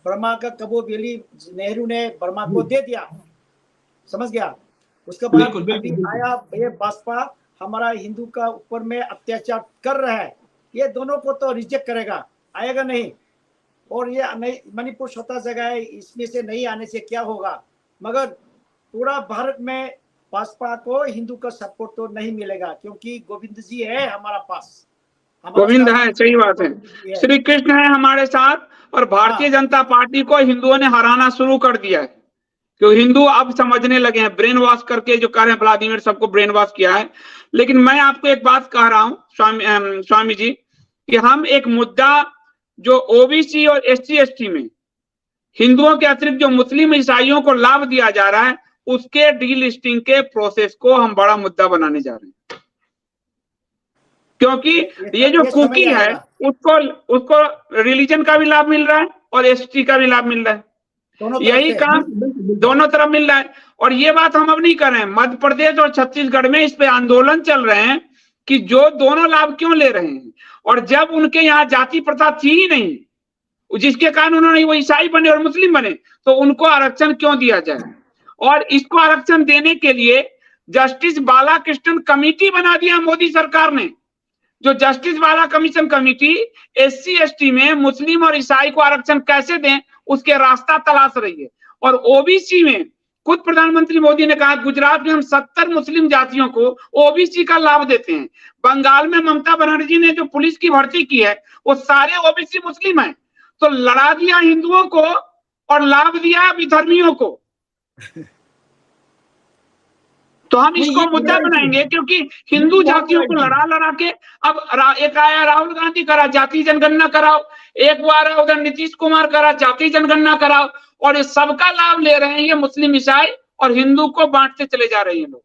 बर्मा का कबो वैली नेहरू ने बर्मा को दे दिया, समझ गया। उसके बाद अभी आया ये बसपा हमारा हिंदू का ऊपर में अत्याचार कर रहा है, ये दोनों को तो रिजेक्ट करेगा, आएगा नहीं। और ये नहीं, मणिपुर छोटा जगह है, इसमें से नहीं आने से क्या होगा, मगर पूरा भारत में बसपा को हिंदू का सपोर्ट तो नहीं मिलेगा, क्योंकि गोविंद जी है हमारा पास, गोविंद है, सही बात है, श्री कृष्ण है हमारे साथ। और भारतीय जनता पार्टी को हिंदुओं ने हराना शुरू कर दिया है, क्योंकि हिंदू अब समझने लगे हैं, ब्रेन वॉश करके जो कह रहे हैं व्लादिमीर सबको ब्रेन वॉश किया है। लेकिन मैं आपको एक बात कह रहा हूं स्वामी जी, कि हम एक मुद्दा जो OBC और SC ST में हिंदुओं के अतिरिक्त जो मुस्लिम ईसाइयों को लाभ दिया जा रहा है, उसके डीलिस्टिंग के प्रोसेस को हम बड़ा मुद्दा बनाने जा रहे हैं। क्योंकि ये जो कुकी है उसको रिलीजन का भी लाभ मिल रहा है और ST का भी लाभ मिल रहा है, यही काम दोनों तरफ मिल रहा है। और ये बात हम अब नहीं कर रहे हैं, मध्य प्रदेश और छत्तीसगढ़ में इस पे आंदोलन चल रहे हैं कि जो दोनों लाभ क्यों ले रहे हैं, और जब उनके यहाँ जाति प्रथा थी ही नहीं, जिसके कारण उन्होंने वो ईसाई बने और मुस्लिम बने, तो उनको आरक्षण क्यों दिया जाए। और इसको आरक्षण देने के लिए जस्टिस बालाकृष्णन कमेटी बना दिया मोदी सरकार ने। जो जस्टिस बाला कमीशन कमेटी SC ST में मुस्लिम और ईसाई को आरक्षण कैसे दें उसके रास्ता तलाश रही है। और OBC में खुद प्रधानमंत्री मोदी ने कहा गुजरात में हम 70 मुस्लिम जातियों को OBC का लाभ देते हैं। बंगाल में ममता बनर्जी ने जो पुलिस की भर्ती की है वो सारे OBC मुस्लिम हैं। तो लड़ा दिया हिंदुओं को और लाभ दिया विधर्मियों को। तो हम इसको मुद्दा बनाएंगे, क्योंकि हिंदू जातियों को लड़ा के अब एक आया राहुल गांधी करा जाति जनगणना कराओ, एक वो आ रहा उधर नीतीश कुमार करा जाति जनगणना कराओ, और ये सबका लाभ ले रहे हैं ये मुस्लिम ईसाई और हिंदू को बांटते चले जा रहे हैं लोग।